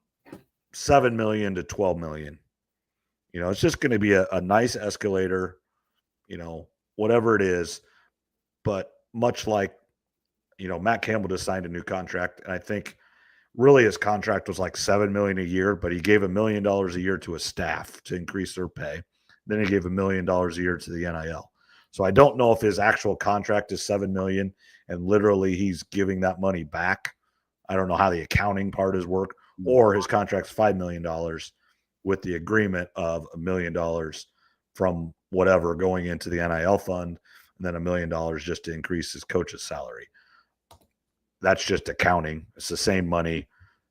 7 million to 12 million. It's just going to be a nice escalator, whatever it is. But much like, Matt Campbell just signed a new contract, and I think really his contract was like $7 million a year, but he gave $1 million a year to his staff to increase their pay. Then he gave $1 million a year to the NIL. So I don't know if his actual contract is $7 million and literally he's giving that money back. I don't know how the accounting part is work, or his contract's $5 million with the agreement of $1 million from whatever going into the NIL fund, and then $1 million just to increase his coach's salary. That's just accounting. It's the same money.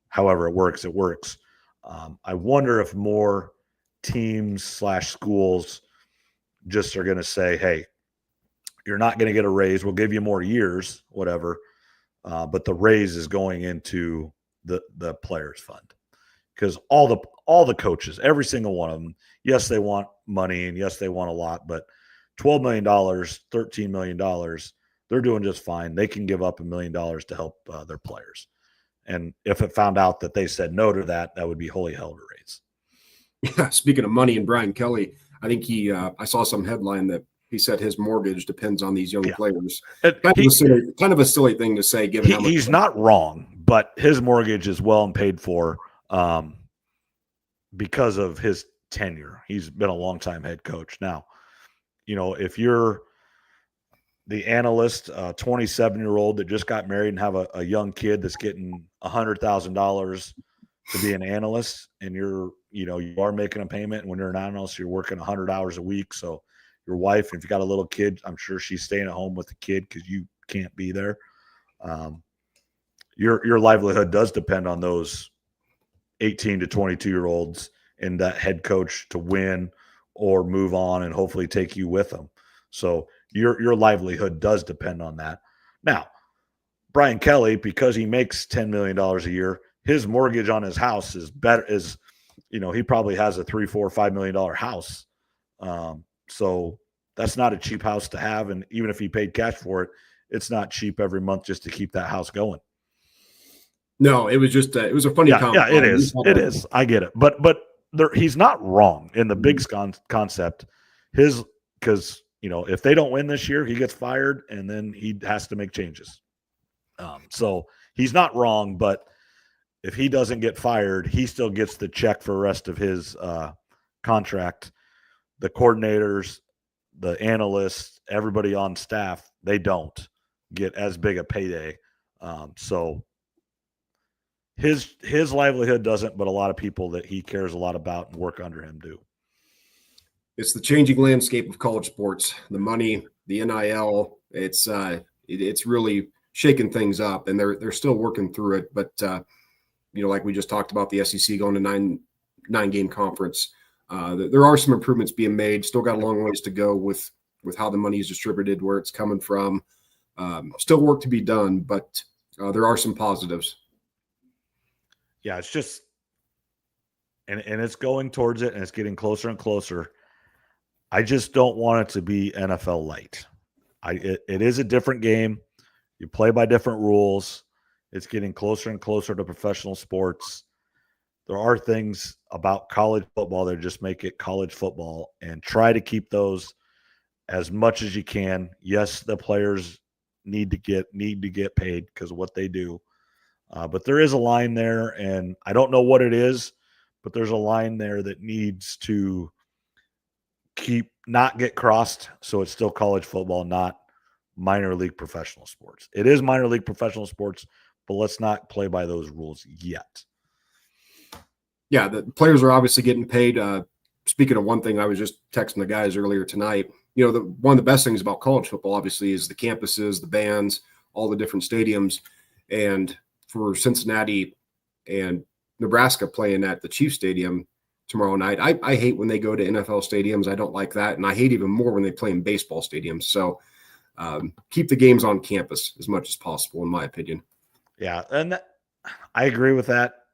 However it works, it works. I wonder if more teams / schools just are going to say, hey, you're not going to get a raise. We'll give you more years, whatever. But the raise is going into the players fund, because all the coaches, every single one of them, yes, they want money and yes, they want a lot, but $12 million, $13 million, they're doing just fine. They can give up $1 million to help their players. And if it found out that they said no to that, that would be holy hell to raise. Yeah, speaking of money and Brian Kelly, I think I saw some headline that he said his mortgage depends on these young players. Kind of a silly thing to say, given how much he's not wrong, but his mortgage is well and paid for because of his tenure. He's been a long-time head coach. Now, if you're the analyst, 27-year-old that just got married and have a young kid that's getting $100,000 to be an analyst, and you are making a payment, and when you're an analyst, you're working 100 hours a week. So your wife, if you got a little kid, I'm sure she's staying at home with the kid because you can't be there. Your livelihood does depend on those 18 to 22-year-olds and that head coach to win or move on and hopefully take you with them. So your livelihood does depend on that. Now, Brian Kelly, because he makes $10 million a year, his mortgage on his house is better. He probably has a $3, $4, $5 million house. So that's not a cheap house to have. And even if he paid cash for it, it's not cheap every month just to keep that house going. No, it was just it was a funny comment. Yeah, it is. It is. I get it. But he's not wrong in the big concept. Because if they don't win this year, he gets fired, and then he has to make changes. So he's not wrong, but if he doesn't get fired, he still gets the check for the rest of his contract. The coordinators, the analysts, everybody on staff, they don't get as big a payday. So his livelihood doesn't, but a lot of people that he cares a lot about and work under him do. It's the changing landscape of college sports. The money, the NIL, it's really shaking things up, and they're still working through it. But like we just talked about, the SEC going to nine-game conference. There are some improvements being made. Still got a long ways to go with how the money is distributed, where it's coming from. Still work to be done, but there are some positives. Yeah, it's just, and it's going towards it, and it's getting closer and closer. I just don't want it to be NFL light. It is a different game. You play by different rules. It's getting closer and closer to professional sports. There are things about college football that just make it college football, and try to keep those as much as you can. Yes, the players need to get paid because of what they do. But there is a line there, and I don't know what it is, but there's a line there that needs to not get crossed, so it's still college football, not minor league professional sports. It is minor league professional sports, but let's not play by those rules yet. Yeah, the players are obviously getting paid. Speaking of one thing, I was just texting the guys earlier tonight. One of the best things about college football, obviously, is the campuses, the bands, all the different stadiums. And for Cincinnati and Nebraska playing at the Chiefs Stadium tomorrow night, I hate when they go to NFL stadiums. I don't like that. And I hate even more when they play in baseball stadiums. So keep the games on campus as much as possible, in my opinion. Yeah, and I agree with that.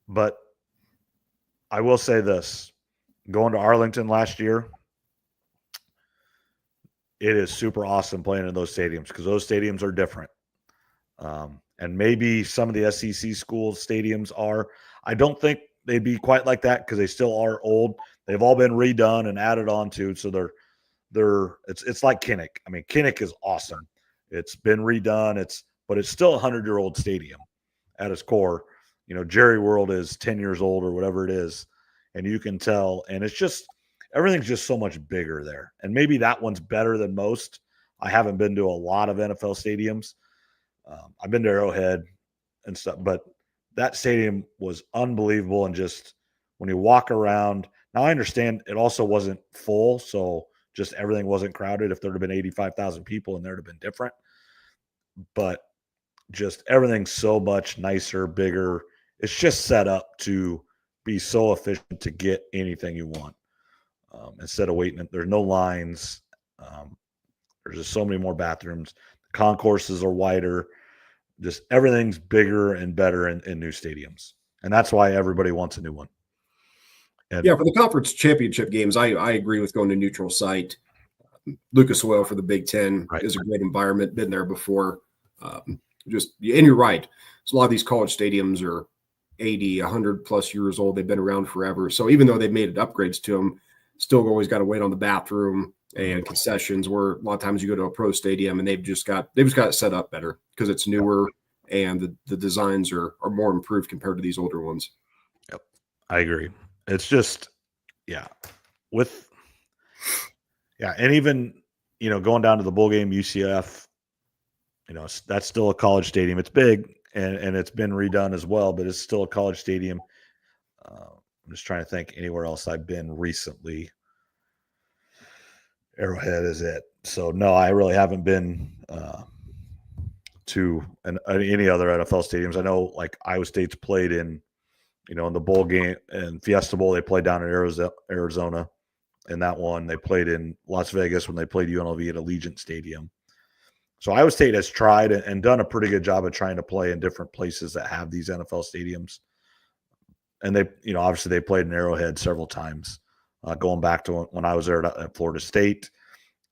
But I will say this. Going to Arlington last year, it is super awesome playing in those stadiums because those stadiums are different. And maybe some of the SEC schools stadiums are. I don't think they'd be quite like that because they still are old. They've all been redone and added on to, so it's like Kinnick. I mean, Kinnick is awesome. It's been redone. But it's still a 100-year-old stadium at its core. Jerry World is 10 years old or whatever it is, and you can tell. And it's just everything's just so much bigger there. And maybe that one's better than most. I haven't been to a lot of NFL stadiums. I've been to Arrowhead and stuff, but that stadium was unbelievable. And just when you walk around, now I understand it also wasn't full, so just everything wasn't crowded. If there would have been 85,000 people in there, it would have been different. But just everything's so much nicer, bigger. It's just set up to be so efficient to get anything you want. Instead of waiting, there's no lines. There's just so many more bathrooms. The concourses are wider. Just everything's bigger and better in new stadiums. And that's why everybody wants a new one. And for the conference championship games, I agree with going to neutral site. Lucas Oil for the Big Ten is a great environment. Been there before. And you're right. So a lot of these college stadiums are 80, 100 plus years old. They've been around forever. So even though they've made upgrades to them, still always got to wait on the bathroom and concessions, where a lot of times you go to a pro stadium and they've just got it set up better because it's newer and the designs are more improved compared to these older ones. Yep. I agree. It's just, and even, going down to the bowl game, UCF, that's still a college stadium. It's big and it's been redone as well, but it's still a college stadium. I'm just trying to think anywhere else I've been recently. Arrowhead is it. So no, I really haven't been to any other NFL stadiums. I know like Iowa State's played in, in the bowl game and Fiesta Bowl, they played down in Arizona. In that one, they played in Las Vegas when they played UNLV at Allegiant Stadium. So Iowa State has tried and done a pretty good job of trying to play in different places that have these NFL stadiums. And they, obviously they played in Arrowhead several times, going back to when I was there at Florida State.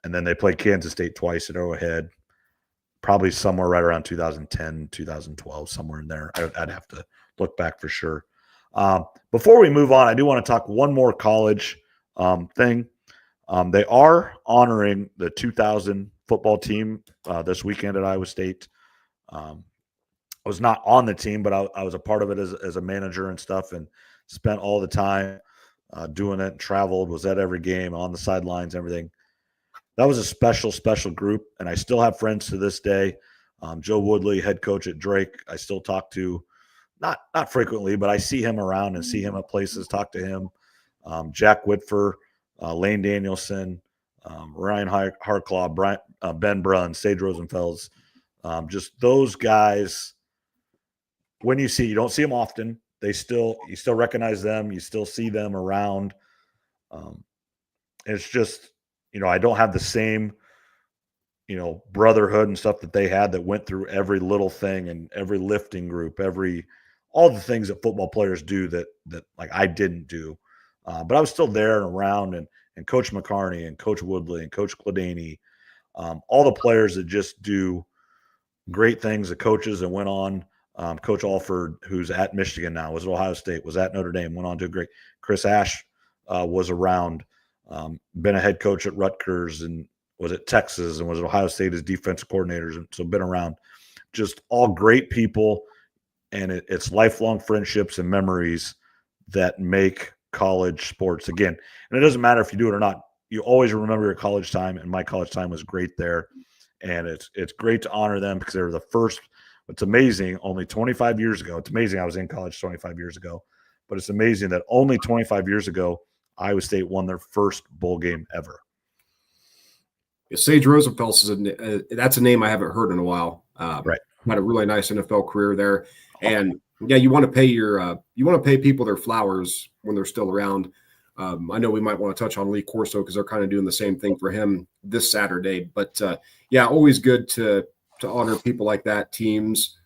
And then they played Kansas State twice at Arrowhead, probably somewhere right around 2010, 2012, somewhere in there. I'd have to look back for sure. Before we move on, I do want to talk one more college thing. They are honoring the 2000 football team this weekend at Iowa State. I was not on the team, but I was a part of it as a manager and stuff, and spent all the time doing it, traveled, was at every game, on the sidelines, everything. That was a special, special group, and I still have friends to this day. Joe Woodley, head coach at Drake, I still talk to, not frequently, but I see him around and see him at places, talk to him. Jack Whitfer, Lane Danielson, Ryan Harklaw, Ben Brunn, Sage Rosenfels, just those guys. When you don't see them often. You still recognize them. You still see them around. It's just, I don't have the same, brotherhood and stuff that they had that went through every little thing and every lifting group, all the things that football players do that like I didn't do. But I was still there and around, and Coach McCarney and Coach Woodley and Coach Cladany, all the players that just do great things, the coaches that went on. Coach Alford, who's at Michigan now, was at Ohio State, was at Notre Dame, went on to a great. Chris Ash was around, been a head coach at Rutgers and was at Texas and was at Ohio State as defensive coordinators, and so been around. Just all great people, and it's lifelong friendships and memories that make college sports again. And it doesn't matter if you do it or not. You always remember your college time, and my college time was great there. And it's great to honor them because they were the first. It's amazing, only 25 years ago. It's amazing I was in college 25 years ago, but it's amazing that only 25 years ago, Iowa State won their first bowl game ever. Sage Rosenfels that's a name I haven't heard in a while. Right. Had a really nice NFL career there. And you want to pay people their flowers when they're still around. I know we might want to touch on Lee Corso because they're kind of doing the same thing for him this Saturday. But always good to honor people like that, teams,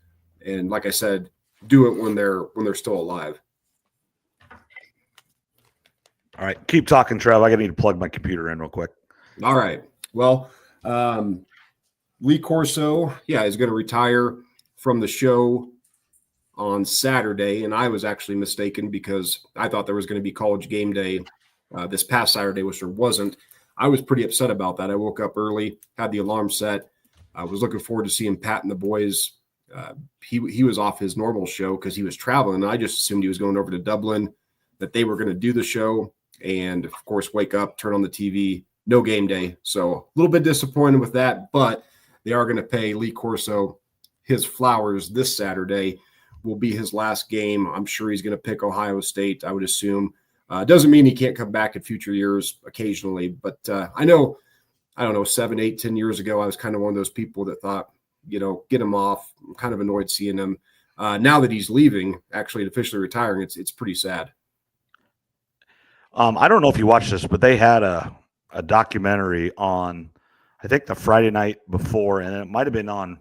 and like I said, do it when they're still alive. All right, keep talking, Trev. I need to plug my computer in real quick. All right. Well, Lee Corso, is going to retire from the show on Saturday, and I was actually mistaken because I thought there was going to be College Game Day this past Saturday, which there wasn't. I was pretty upset about that. I woke up early, had the alarm set. I was looking forward to seeing Pat and the boys. He was off his normal show because he was traveling. I just assumed he was going over to Dublin, that they were going to do the show, and of course, wake up, turn on the TV, no game day. So a little bit disappointed with that, but they are going to pay Lee Corso his flowers this Saturday. Will be his last game. I'm sure he's going to pick Ohio State, I would assume. Doesn't mean he can't come back in future years occasionally, but I don't know, 7, 8, 10 years ago, I was kind of one of those people that thought, get him off. I'm kind of annoyed seeing him. Now that he's leaving, actually officially retiring, it's pretty sad. I don't know if you watched this, but they had a documentary on, I think, the Friday night before, and it might have been on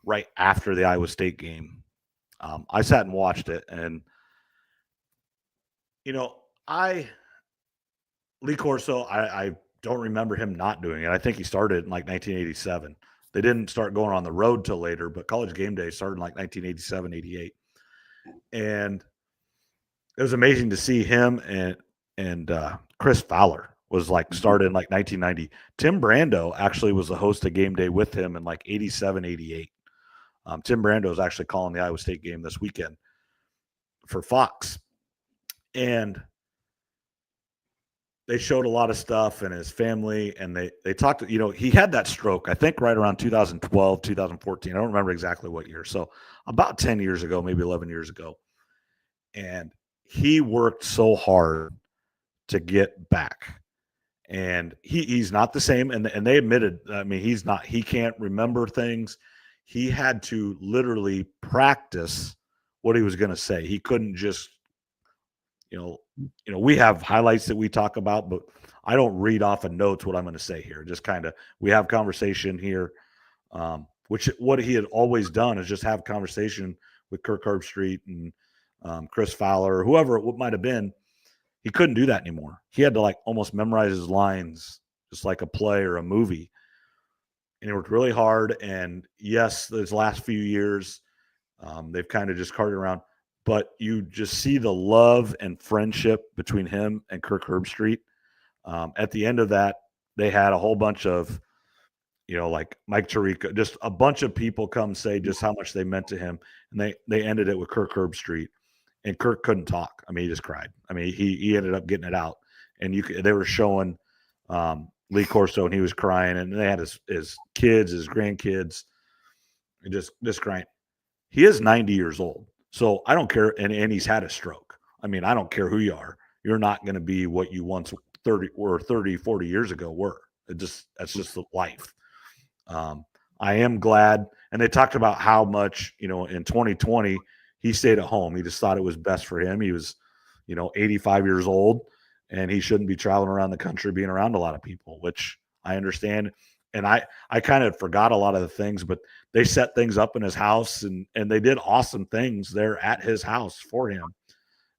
right after the Iowa State game. I sat and watched it, and Lee Corso, I don't remember him not doing it. I think he started in like 1987. They didn't start going on the road till later, but College Game Day started in like 1987, 88. And it was amazing to see him and Chris Fowler was like started in like 1990. Tim Brando actually was the host of Game Day with him in like 87, 88. Tim Brando is actually calling the Iowa State game this weekend for Fox. And they showed a lot of stuff and his family, and they talked, he had that stroke, I think right around 2012, 2014. I don't remember exactly what year. So about 10 years ago, maybe 11 years ago. And he worked so hard to get back. And he's not the same. And they admitted, he can't remember things. He had to literally practice what he was going to say. He couldn't just, we have highlights that we talk about, but I don't read off of notes what I'm going to say here. Just kind of, we have conversation here, which what he had always done is just have conversation with Kirk Herbstreit and Chris Fowler, or whoever it might have been. He couldn't do that anymore. He had to like almost memorize his lines, just like a play or a movie. And he worked really hard. And yes, those last few years, they've kind of just carted around. But you just see the love and friendship between him and Kirk Herbstreit. At the end of that, they had a whole bunch of, like Mike Tirico, just a bunch of people come say just how much they meant to him. And they ended it with Kirk Herbstreit. And Kirk couldn't talk. He just cried. He ended up getting it out. And they were showing Lee Corso, and he was crying. And they had his kids, his grandkids, and just crying. He is 90 years old. So I don't care. And he's had a stroke. I don't care who you are. You're not going to be what you once 30, 40 years ago were. That's just the life. I am glad. And they talked about how much, in 2020, he stayed at home. He just thought it was best for him. He was, 85 years old, and he shouldn't be traveling around the country being around a lot of people, which I understand. And I kind of forgot a lot of the things, but they set things up in his house, and they did awesome things there at his house for him.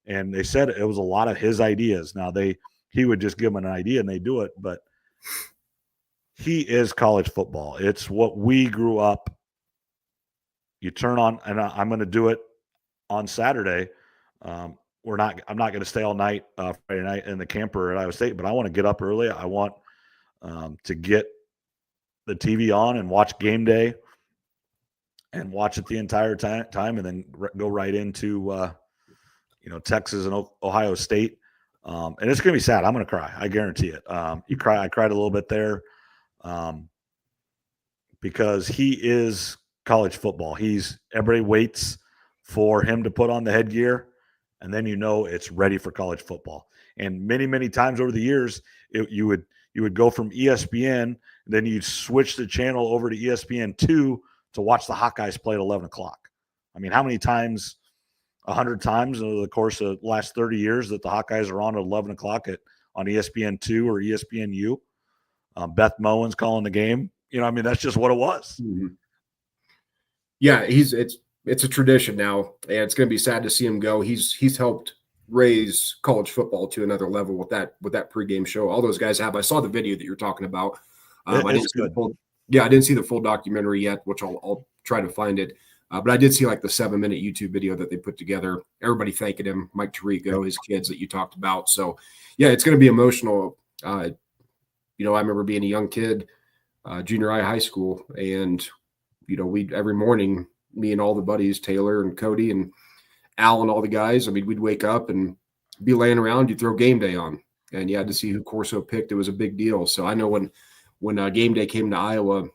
And they said it was a lot of his ideas. Now he would just give them an idea and they do it, but he is college football. It's what we grew up. You turn on, and I'm going to do it on Saturday. I'm not going to stay all night Friday night in the camper at Iowa State, but I want to get up early. I want to get the TV on and watch Game Day and watch it the entire time and then go right into Texas and Ohio State. And it's going to be sad. I'm going to cry. I guarantee it. I cried a little bit there because he is college football. Everybody waits for him to put on the headgear, and then it's ready for college football. And many, many times over the years, you would go from ESPN, then you'd switch the channel over to ESPN2 to watch the Hawkeyes play at 11 o'clock. How many times? 100 times over the course of the last 30 years that the Hawkeyes are on at 11 o'clock on ESPN2 or ESPNU. Beth Moen's calling the game. That's just what it was. Mm-hmm. Yeah, it's a tradition now, and it's going to be sad to see him go. He's helped raise college football to another level with that pregame show. All those guys have. I saw the video that you're talking about. I didn't see good. I didn't see the full documentary yet, which I'll try to find it. But I did see like the 7-minute YouTube video that they put together. Everybody thanking him, Mike Tirico, his kids that you talked about. So, yeah, it's going to be emotional. I remember being a young kid, junior high school, and we every morning, me and all the buddies, Taylor and Cody and Al and all the guys, we'd wake up and be laying around. You'd throw game day on, and you had to see who Corso picked. It was a big deal. So I know when game day came to Iowa,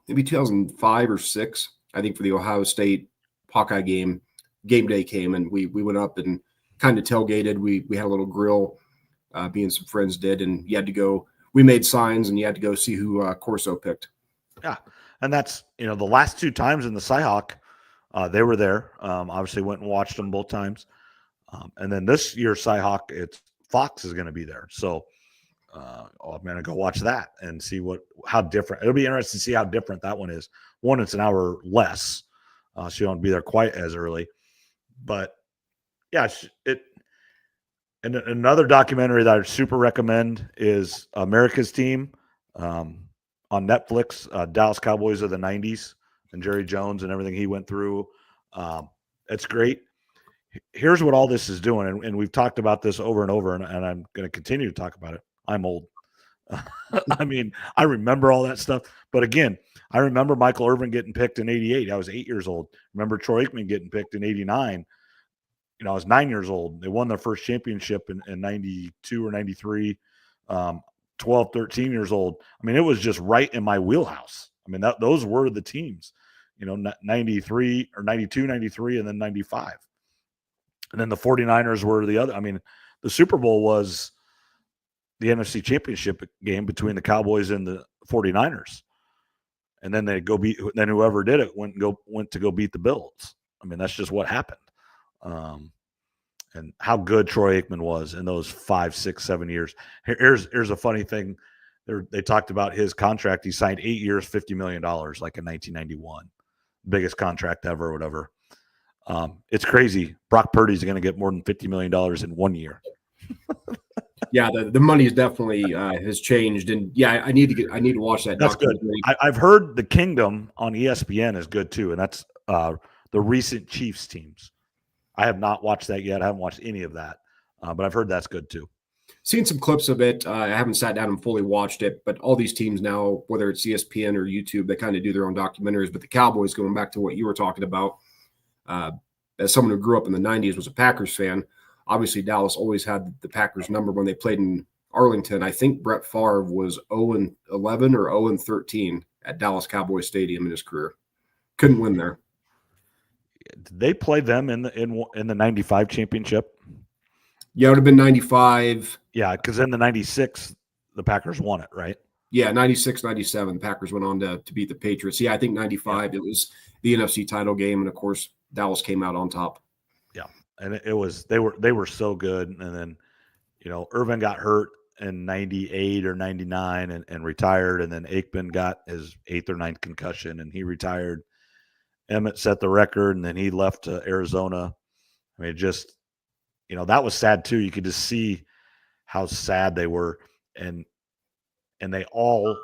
maybe 2005 or 6, I think for the Ohio State Hawkeye game day came, and we went up and kind of tailgated. We had a little grill, me and some friends did, and you had to go. We made signs, and you had to go see who Corso picked. Yeah, and that's the last 2 times in the Cyhawk, they were there. Obviously, went and watched them both times, and then this year's Cyhawk, it's Fox is going to be there. So I'm going to go watch that and see how different. It'll be interesting to see how different that one is. One, it's an hour less, so you don't be there quite as early. But yeah, and another documentary that I super recommend is America's Team on Netflix. Dallas Cowboys of the '90s and Jerry Jones and everything he went through. It's great. Here's what all this is doing, and we've talked about this over and over, and I'm going to continue to talk about it. I'm old. I remember all that stuff. But again, I remember Michael Irvin getting picked in '88. I was 8 years old. Remember Troy Aikman getting picked in '89. I was 9 years old. They won their first championship in 92 or 93. 12, 13 years old. It was just right in my wheelhouse. Those were the teams, 93 or 92, 93, and then 95. And then the 49ers were the other. The Super Bowl was the NFC Championship game between the Cowboys and the 49ers. And then then whoever did it went to go beat the Bills. That's just what happened. And how good Troy Aikman was in those 5, 6, 7 years. Here's a funny thing. They talked about his contract. He signed 8 years, $50 million, like in 1991. Biggest contract ever or whatever. It's crazy. Brock Purdy's going to get more than $50 million in 1 year. Yeah, the money is definitely has changed, and yeah, I need to watch that. That's good. I've heard The Kingdom on ESPN is good too, and that's the recent Chiefs teams. I have not watched that yet. I haven't watched any of that, but I've heard that's good too. Seen some clips of it. I haven't sat down and fully watched it, but all these teams now, whether it's ESPN or YouTube, they kind of do their own documentaries. But the Cowboys, going back to what you were talking about, as someone who grew up in the '90s, was a Packers fan. Obviously, Dallas always had the Packers number when they played in Arlington. I think Brett Favre was 0-11 or 0-13 at Dallas Cowboys Stadium in his career. Couldn't win there. Did they play them in the '95 championship? Yeah, it would have been 95. Yeah, because in the '96, the Packers won it, right? Yeah, 96, 97, the Packers went on to beat the Patriots. Yeah, I think 95, It was the NFC title game, and of course, Dallas came out on top. Yeah, and it was they were so good, and then Irvin got hurt in 98 or 99 and retired, and then Aikman got his 8th or 9th concussion, and he retired. Emmett set the record, and then he left to Arizona. Just that was sad too. You could just see how sad they were, and they all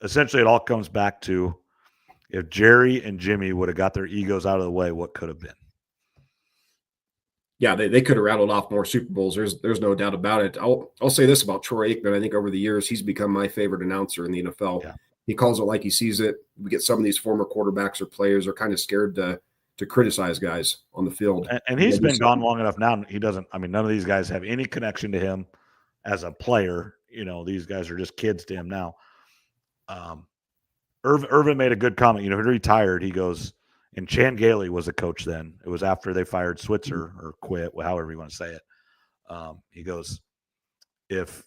essentially it all comes back to if Jerry and Jimmy would have got their egos out of the way, what could have been. Yeah, they could have rattled off more Super Bowls. There's no doubt about it. I'll say this about Troy Aikman. I think over the years he's become my favorite announcer in the NFL. Yeah. He calls it like he sees it. We get some of these former quarterbacks or players are kind of scared to criticize guys on the field. And he's been gone long enough now. He doesn't. None of these guys have any connection to him as a player. These guys are just kids to him now. Irvin made a good comment. He retired. He goes, and Chan Gailey was a coach then. It was after they fired Switzer or quit, however you want to say it. He goes, if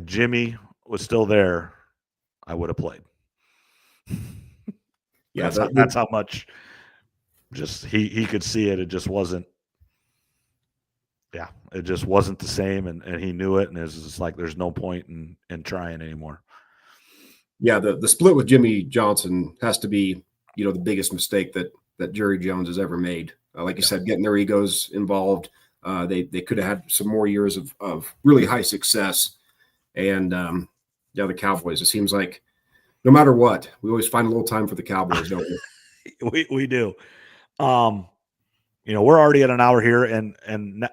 Jimmy was still there, I would have played. Yeah, that's how much just he could see it. It just wasn't. Yeah, it just wasn't the same, and he knew it, and it's just like there's no point in trying anymore. Yeah, the split with Jimmy Johnson has to be, the biggest mistake that Jerry Jones has ever made. Like you said, getting their egos involved. They could have had some more years of really high success. And the Cowboys. It seems like no matter what, we always find a little time for the Cowboys, don't we? We do. We're already at an hour here, and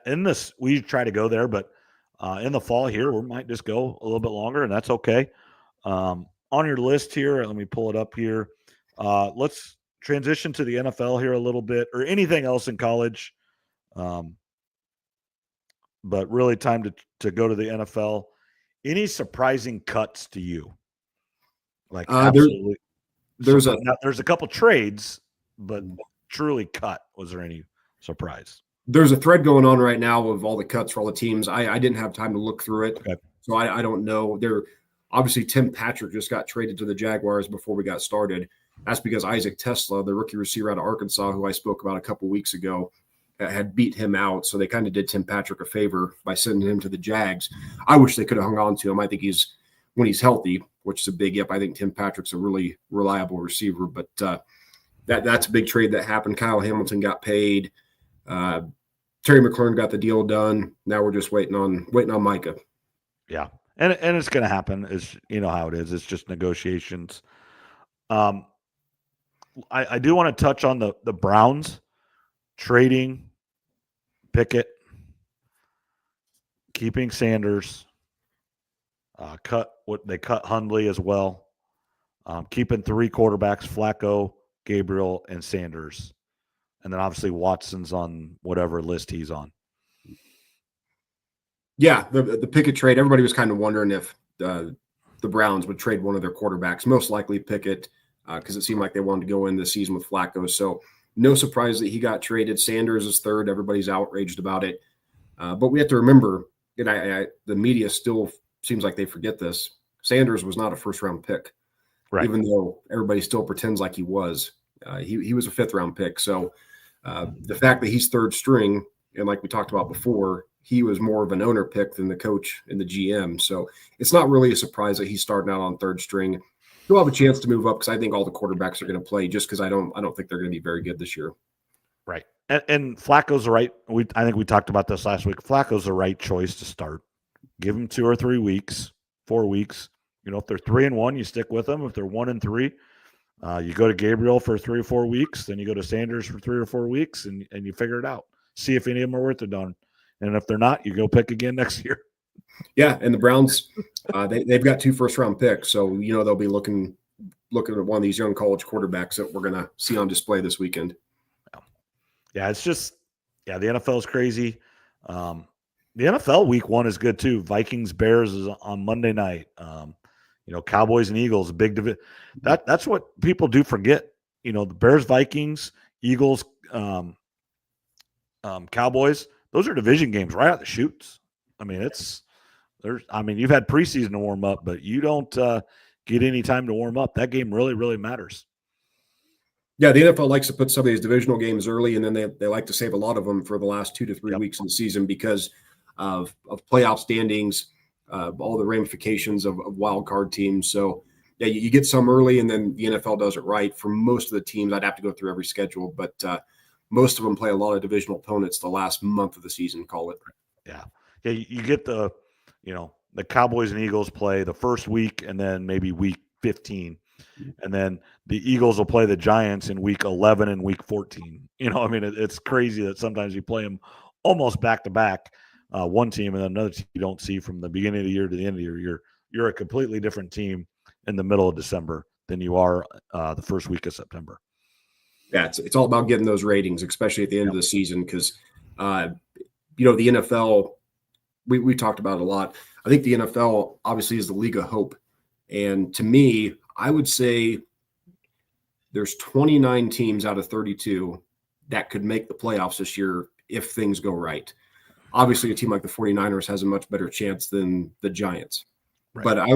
in this, we try to go there, but in the fall here, we might just go a little bit longer, and that's okay. On your list here, let me pull it up here. Let's transition to the NFL here a little bit, or anything else in college. But really time to go to the NFL. Any surprising cuts to you? Like absolutely. There's a couple trades, but truly cut. Was there any surprise? There's a thread going on right now of all the cuts for all the teams. I didn't have time to look through it, okay. So I don't know. Obviously, Tim Patrick just got traded to the Jaguars before we got started. That's because Isaac Tesla, the rookie receiver out of Arkansas, who I spoke about a couple weeks ago, had beat him out. So they kind of did Tim Patrick a favor by sending him to the Jags. I wish they could have hung on to him. I think when he's healthy, which is a big if. I think Tim Patrick's a really reliable receiver, but that's a big trade that happened. Kyle Hamilton got paid. Terry McLaurin got the deal done. Now we're just waiting on Micah. Yeah. And it's going to happen. Is how it is. It's just negotiations. I do want to touch on the Browns trading Pickett, keeping Sanders, cut Hundley as well, keeping 3 quarterbacks, Flacco, Gabriel, and Sanders, and then obviously Watson's on whatever list he's on. Yeah, the Pickett trade, everybody was kind of wondering if the Browns would trade one of their quarterbacks, most likely Pickett, because it seemed like they wanted to go in the season with Flacco. So no surprise that he got traded. Sanders is third. Everybody's outraged about it. But we have to remember, and the media still seems like they forget this, Sanders was not a first-round pick, right? Even though everybody still pretends like he was. He was a fifth-round pick. So the fact that he's third string, and like we talked about before, he was more of an owner pick than the coach and the GM. So it's not really a surprise that he's starting out on third string. He'll have a chance to move up because I think all the quarterbacks are going to play, just because I don't think they're going to be very good this year. Right. And Flacco's the right. I think we talked about this last week. Flacco's the right choice to start. Give him 2 or 3 weeks, 4 weeks. If they're 3-1, you stick with them. If they're 1-3, you go to Gabriel for 3 or 4 weeks. Then you go to Sanders for 3 or 4 weeks, and you figure it out. See if any of them are worth it done. And if they're not, you go pick again next year. Yeah, and the Browns, they've got 2 first-round picks, so they'll be looking at one of these young college quarterbacks that we're going to see on display this weekend. Yeah, it's just the NFL is crazy. The NFL week 1 is good too. Vikings Bears is on Monday night. Cowboys and Eagles, big division. That's what people do forget. The Bears, Vikings, Eagles, Cowboys. Those are division games right out the chutes. I mean, you've had preseason to warm up, but you don't get any time to warm up. That game really, really matters. Yeah, the NFL likes to put some of these divisional games early, and then they like to save a lot of them for the last 2 to 3 weeks of the season because of playoff standings, all the ramifications of wild card teams. So, yeah, you get some early, and then the NFL does it right. For most of the teams, I'd have to go through every schedule, but most of them play a lot of divisional opponents the last month of the season, call it. Yeah. Yeah, you get the Cowboys and Eagles play the first week and then maybe week 15. And then the Eagles will play the Giants in week 11 and week 14. It's crazy that sometimes you play them almost back to back, one team and then another team you don't see from the beginning of the year to the end of the year. You're a completely different team in the middle of December than you are the first week of September. Yeah, it's all about getting those ratings, especially at the end of the season, because the NFL, we talked about it a lot. I think the NFL obviously is the league of hope. And to me, I would say there's 29 teams out of 32 that could make the playoffs this year if things go right. Obviously, a team like the 49ers has a much better chance than the Giants. Right. But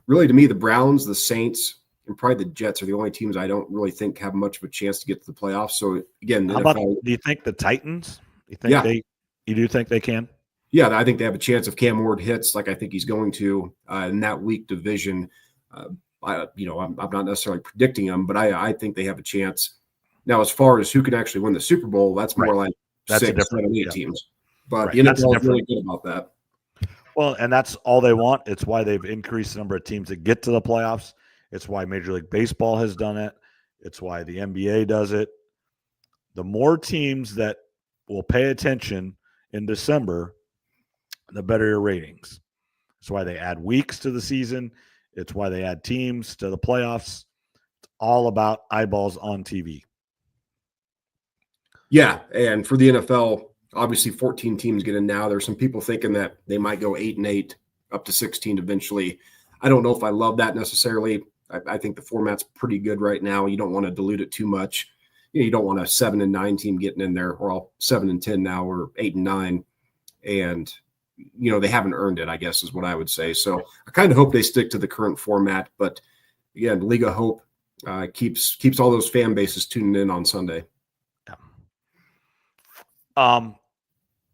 really, to me, the Browns, the Saints, and probably the Jets are the only teams I don't really think have much of a chance to get to the playoffs. So, again, do you think the Titans? You do think they can? Yeah, I think they have a chance if Cam Ward hits like I think he's going to in that weak division. I'm not necessarily predicting them, but I think they have a chance. Now, as far as who can actually win the Super Bowl, that's more like 6, 7, 8 teams. But the NFL is really good about that. Well, and that's all they want. It's why they've increased the number of teams that get to the playoffs. It's why Major League Baseball has done it. It's why the NBA does it. The more teams that will pay attention in December, the better your ratings. That's why they add weeks to the season. It's why they add teams to the playoffs. It's all about eyeballs on TV. Yeah, and for the NFL, obviously 14 teams get in now. There's some people thinking that they might go 8-8 up to 16 eventually. I don't know if I love that necessarily. I think the format's pretty good right now. You don't want to dilute it too much. You don't want a 7-9 team getting in there, or all 7-10 now, or 8-9, and they haven't earned it, I guess, is what I would say. So I kind of hope they stick to the current format. But again, League of Hope keeps all those fan bases tuning in on Sunday.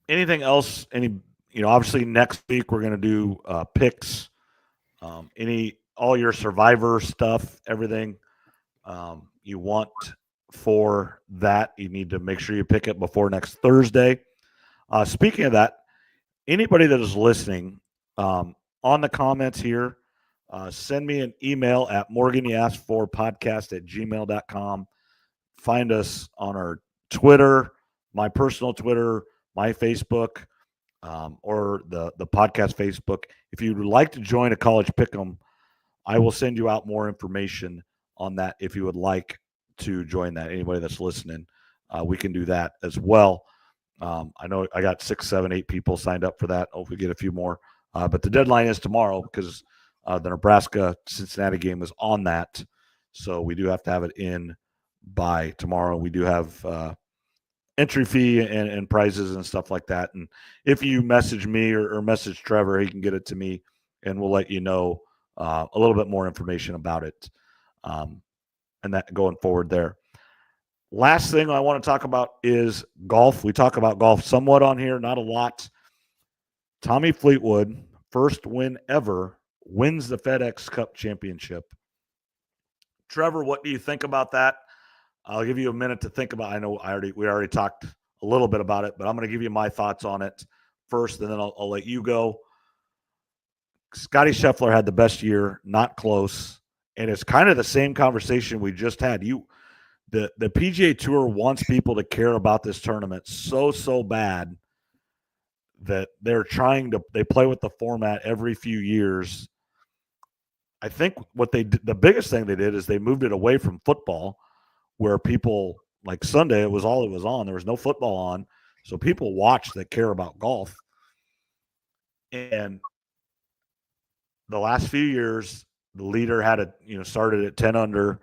Anything else? Obviously next week we're going to do picks. All your Survivor stuff, everything you want for that, you need to make sure you pick it before next Thursday. Speaking of that, anybody that is listening, on the comments here, send me an email at morganyouaskforpodcast@gmail.com. Find us on our Twitter, my personal Twitter, my Facebook, or the podcast Facebook. If you would like to join a college pick'em, I will send you out more information on that if you would like to join that. Anybody that's listening, we can do that as well. I know I got 6, 7, 8 people signed up for that. Hope we get a few more. But the deadline is tomorrow because the Nebraska-Cincinnati game is on that. So we do have to have it in by tomorrow. We do have entry fee and prizes and stuff like that. And if you message me or message Trevor, he can get it to me, and we'll let you know a little bit more information about it and that going forward there. Last thing I want to talk about is golf. We talk about golf somewhat on here, not a lot. Tommy Fleetwood, first win ever, wins the FedEx Cup Championship. Trevor, what do you think about that? I'll give you a minute to think about it. I know we already talked a little bit about it, but I'm going to give you my thoughts on it first, and then I'll let you go. Scotty Scheffler had the best year, not close, and it's kind of the same conversation we just had. The PGA Tour wants people to care about this tournament so bad that they play with the format every few years. I think the biggest thing they did is they moved it away from football, where people, like Sunday, it was all it was on. There was no football on. So people watch that care about golf. And the last few years, the leader had started at 10 under,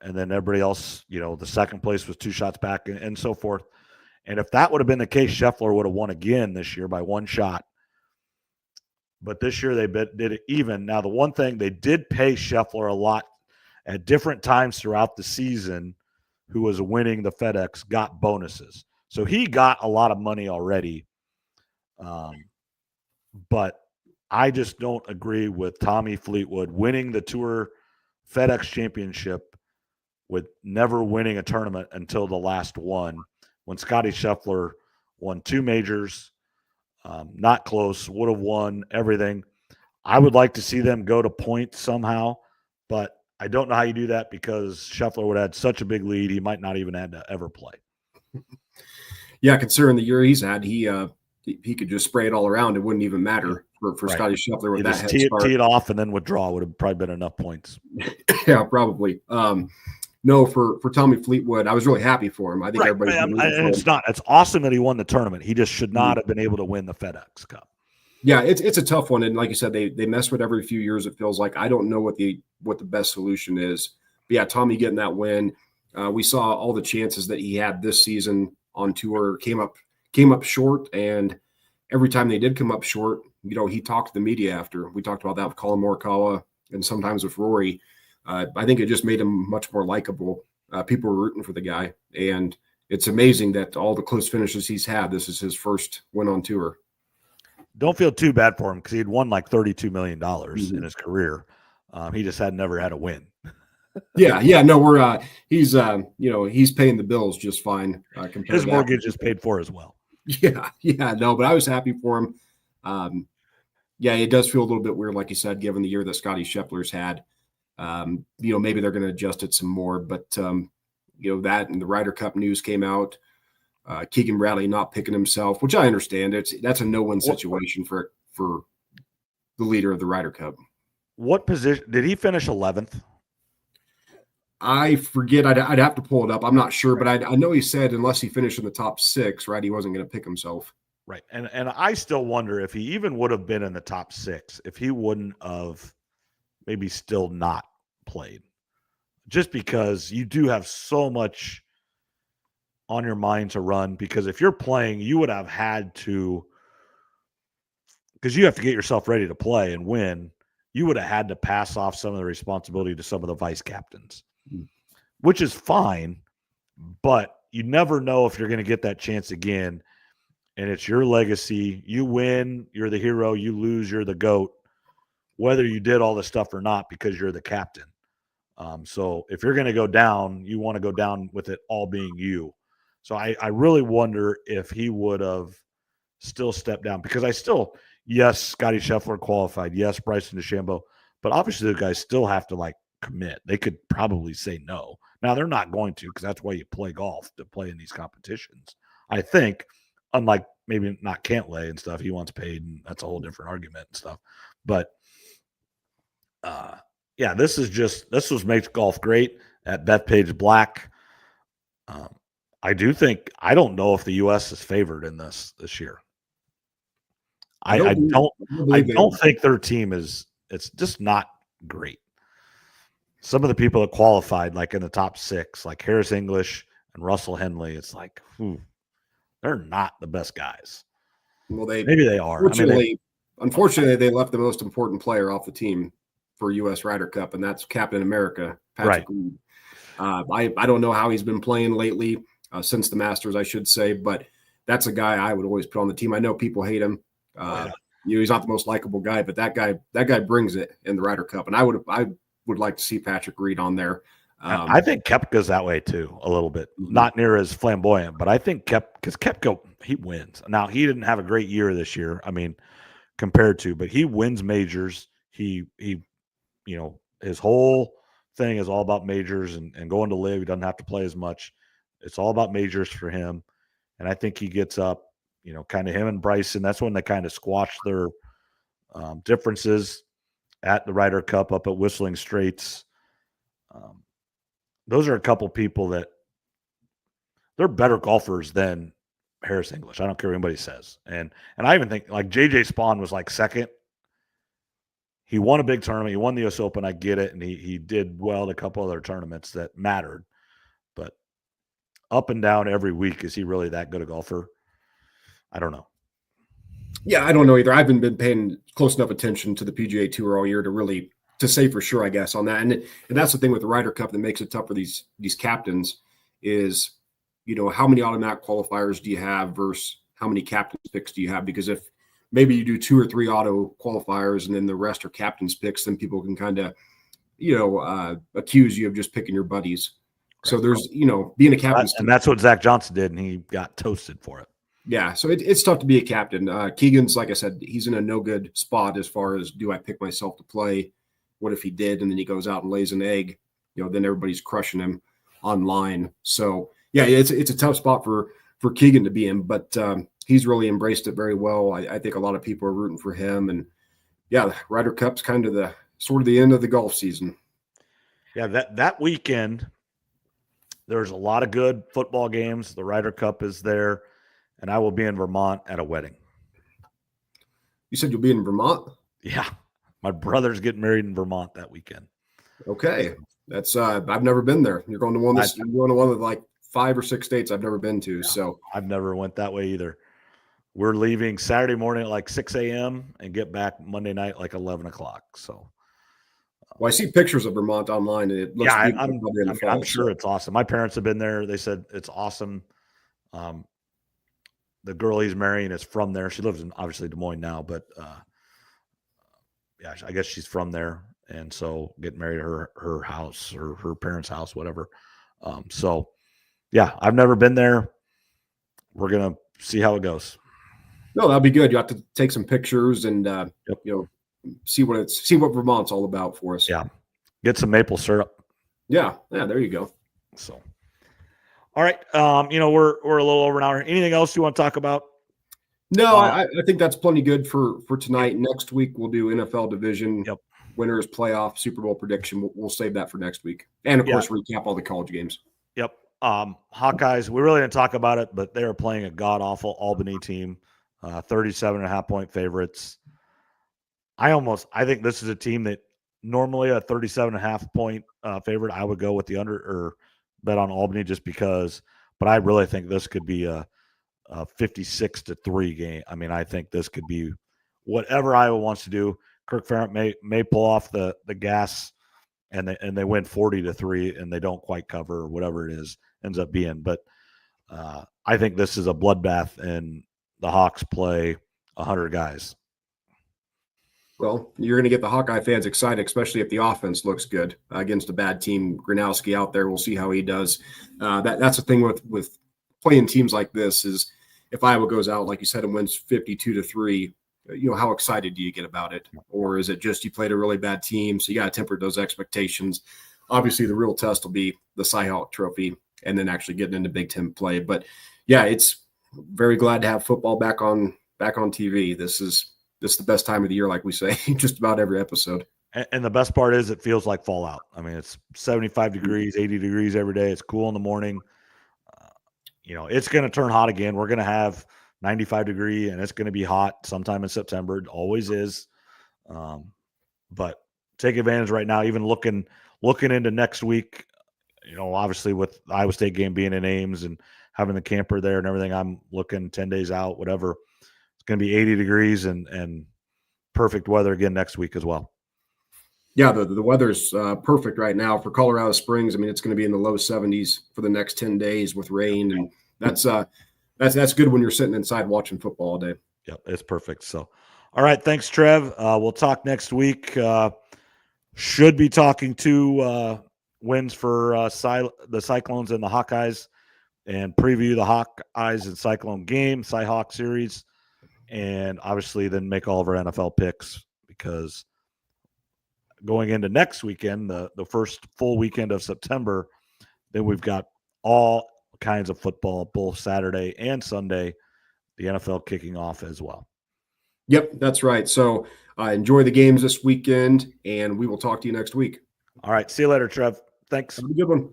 and then everybody else, the second place was 2 shots back and so forth. And if that would have been the case, Scheffler would have won again this year by 1 shot. But this year they did it even. Now, the one thing, they did pay Scheffler a lot at different times throughout the season, who was winning the FedEx, got bonuses. So he got a lot of money already. But I just don't agree with Tommy Fleetwood winning the Tour FedEx Championship with never winning a tournament until the last one, when Scotty Scheffler won 2 majors, not close, would have won everything. I would like to see them go to points somehow, but I don't know how you do that because Scheffler would have had such a big lead, he might not even have to ever play. Yeah, considering the year he's had, he could just spray it all around. It wouldn't even matter for right. Scotty Scheffler with that head start. Tee it off and then withdraw would have probably been enough points. Yeah, probably. No, for Tommy Fleetwood, I was really happy for him. I think everybody's it's awesome that he won the tournament. He just should not have been able to win the FedEx Cup. Yeah, it's a tough one, and like you said, they mess with every few years. It feels like I don't know what the best solution is. But yeah, Tommy getting that win, we saw all the chances that he had this season on tour came up short, and every time they did come up short, he talked to the media after. We talked about that with Colin Morikawa and sometimes with Rory. I think it just made him much more likable. People were rooting for the guy, and it's amazing that all the close finishes he's had, this is his first win on tour. Don't feel too bad for him because he'd won like $32 million in his career. He just never had a win. Yeah. No, we're he's paying the bills just fine. His mortgage is paid for as well. Yeah. No, but I was happy for him. Yeah, it does feel a little bit weird, like you said, given the year that Scotty Scheffler's had. Maybe they're going to adjust it some more, but that and the Ryder Cup news came out. Keegan Bradley not picking himself, which I understand. That's a no-win situation for the leader of the Ryder Cup. What position did he finish 11th? I forget. I'd have to pull it up. I'm not sure, but I know he said unless he finished in the top 6, right, he wasn't going to pick himself. Right. And I still wonder if he even would have been in the top 6 if he wouldn't have maybe still not played. Just because you do have so much on your mind to run, because if you're playing, you would have had to, because you have to get yourself ready to play and win, you would have had to pass off some of the responsibility to some of the vice captains, which is fine, but you never know if you're going to get that chance again. And it's your legacy. You win, you're the hero. You lose, you're the GOAT, whether you did all this stuff or not, because you're the captain. So if you're going to go down, you want to go down with it all being you. So I really wonder if he would have still stepped down, because yes, Scotty Scheffler qualified. Yes, Bryson DeChambeau, but obviously the guys still have to commit. They could probably say no. Now they're not going to, because that's why you play golf, to play in these competitions. I think, unlike maybe not Cantlay and stuff, he wants paid, and that's a whole different argument and stuff. But yeah, this was makes golf great at Bethpage Black. I don't know if the U.S. is favored in this year. I don't think their team is. It's just not great. Some of the people that qualified, like in the top 6, like Harris English and Russell Henley, it's like, they're not the best guys. Well, maybe they are. Unfortunately, they left the most important player off the team for U.S. Ryder Cup, and that's Captain America, Patrick Reed. I don't know how he's been playing lately, since the Masters, I should say, but that's a guy I would always put on the team. I know people hate him. He's not the most likable guy, but that guy brings it in the Ryder Cup, and I would like to see Patrick Reed on there. I think Koepka's that way too, a little bit. Not near as flamboyant, but I think because Koepka, he wins. Now, he didn't have a great year this year, compared to, but he wins majors. He his whole thing is all about majors and going to live. He doesn't have to play as much. It's all about majors for him. And I think he gets up, kind of him and Bryson. That's when they kind of squash their differences at the Ryder Cup up at Whistling Straits. Those are a couple people that they're better golfers than Harris English. I don't care what anybody says. And I even think like JJ Spawn was second. He won a big tournament. He won the US Open. I get it. And he did well at a couple other tournaments that mattered. But up and down every week, is he really that good a golfer? I don't know. Yeah, I don't know either. I haven't been paying close enough attention to the PGA Tour all year to say for sure, I guess, on that. And that's the thing with the Ryder Cup that makes it tough for these captains is, how many automatic qualifiers do you have versus how many captains picks do you have? Because if maybe you do 2 or 3 auto qualifiers and then the rest are captains picks, then people can kind of, accuse you of just picking your buddies. Right. So there's, being a captain. And that's what Zach Johnson did, and he got toasted for it. Yeah, so it's tough to be a captain. Keegan's, like I said, he's in a no good spot as far as, do I pick myself to play? What if he did, and then he goes out and lays an egg? Then everybody's crushing him online. So yeah, it's a tough spot for Keegan to be in, but he's really embraced it very well. I think a lot of people are rooting for him, and yeah, the Ryder Cup's kind of the end of the golf season. Yeah, that weekend there's a lot of good football games. The Ryder Cup is there, and I will be in Vermont at a wedding. You said you'll be in Vermont? Yeah. My brother's getting married in Vermont that weekend. Okay. That's I've never been there. You're going to one of like 5 or 6 states I've never been to. Yeah, so I've never went that way either. We're leaving Saturday morning at 6 a.m. and get back Monday night 11 o'clock. So well, I see pictures of Vermont online, and it looks I'm sure it's awesome. My parents have been there. They said it's awesome. The girl he's marrying is from there. She lives in obviously Des Moines now, but yeah, I guess she's from there, and so getting married at her house or her parents' house, whatever. So yeah, I've never been there. We're gonna see how it goes. No, that'll be good. You have to take some pictures and Yep. see what Vermont's all about for us. Yeah. Get some maple syrup. Yeah. There you go. So, all right. We're a little over an hour. Anything else you want to talk about? No, I think that's plenty good for tonight. Next week we'll do NFL division Yep. winners, playoff, Super Bowl prediction. We'll save that for next week, and of course recap all the college games. Yep. Hawkeyes, we really didn't talk about it, but they are playing a god-awful Albany team, 37.5-point favorites. I think this is a team that normally a 37.5-point favorite, I would go with the under or bet on Albany just because, but I really think this could be a 56-3 game. I mean, I think this could be whatever Iowa wants to do. Kirk Ferentz may pull off the gas and they win 40-3 and they don't quite cover or whatever it is ends up being. But I think this is a bloodbath and the Hawks play 100 guys. Well, you're going to get the Hawkeye fans excited, especially if the offense looks good against a bad team. Gronowski out there, we'll see how he does. That's the thing with playing teams like this is if Iowa goes out, like you said, and wins 52-3, how excited do you get about it? Or is it just you played a really bad team, so you got to temper those expectations? Obviously, the real test will be the Cy-Hawk Trophy and then actually getting into Big Ten play. But, yeah, it's very glad to have football back on TV. This is the best time of the year, like we say, just about every episode. And the best part is it feels like fall out. I mean, it's 75 degrees, 80 degrees every day. It's cool in the morning. It's going to turn hot again. We're going to have 95 degree and it's going to be hot sometime in September. It always is. But take advantage right now, even looking into next week, obviously with the Iowa State game being in Ames and having the camper there and everything, I'm looking 10 days out, whatever. It's going to be 80 degrees and perfect weather again next week as well. Yeah, the weather's perfect right now for Colorado Springs. I mean, it's going to be in the low 70s for the next 10 days with rain, and that's good when you're sitting inside watching football all day. Yeah, it's perfect. So, all right, thanks, Trev. We'll talk next week. Should be talking to wins for the Cyclones and the Hawkeyes, and preview the Hawkeyes and Cyclone game, Cy-Hawk series, and obviously then make all of our NFL picks because going into next weekend, the first full weekend of September, then we've got all kinds of football, both Saturday and Sunday, the NFL kicking off as well. Yep, that's right. So enjoy the games this weekend, and we will talk to you next week. All right. See you later, Trev. Thanks. Have a good one.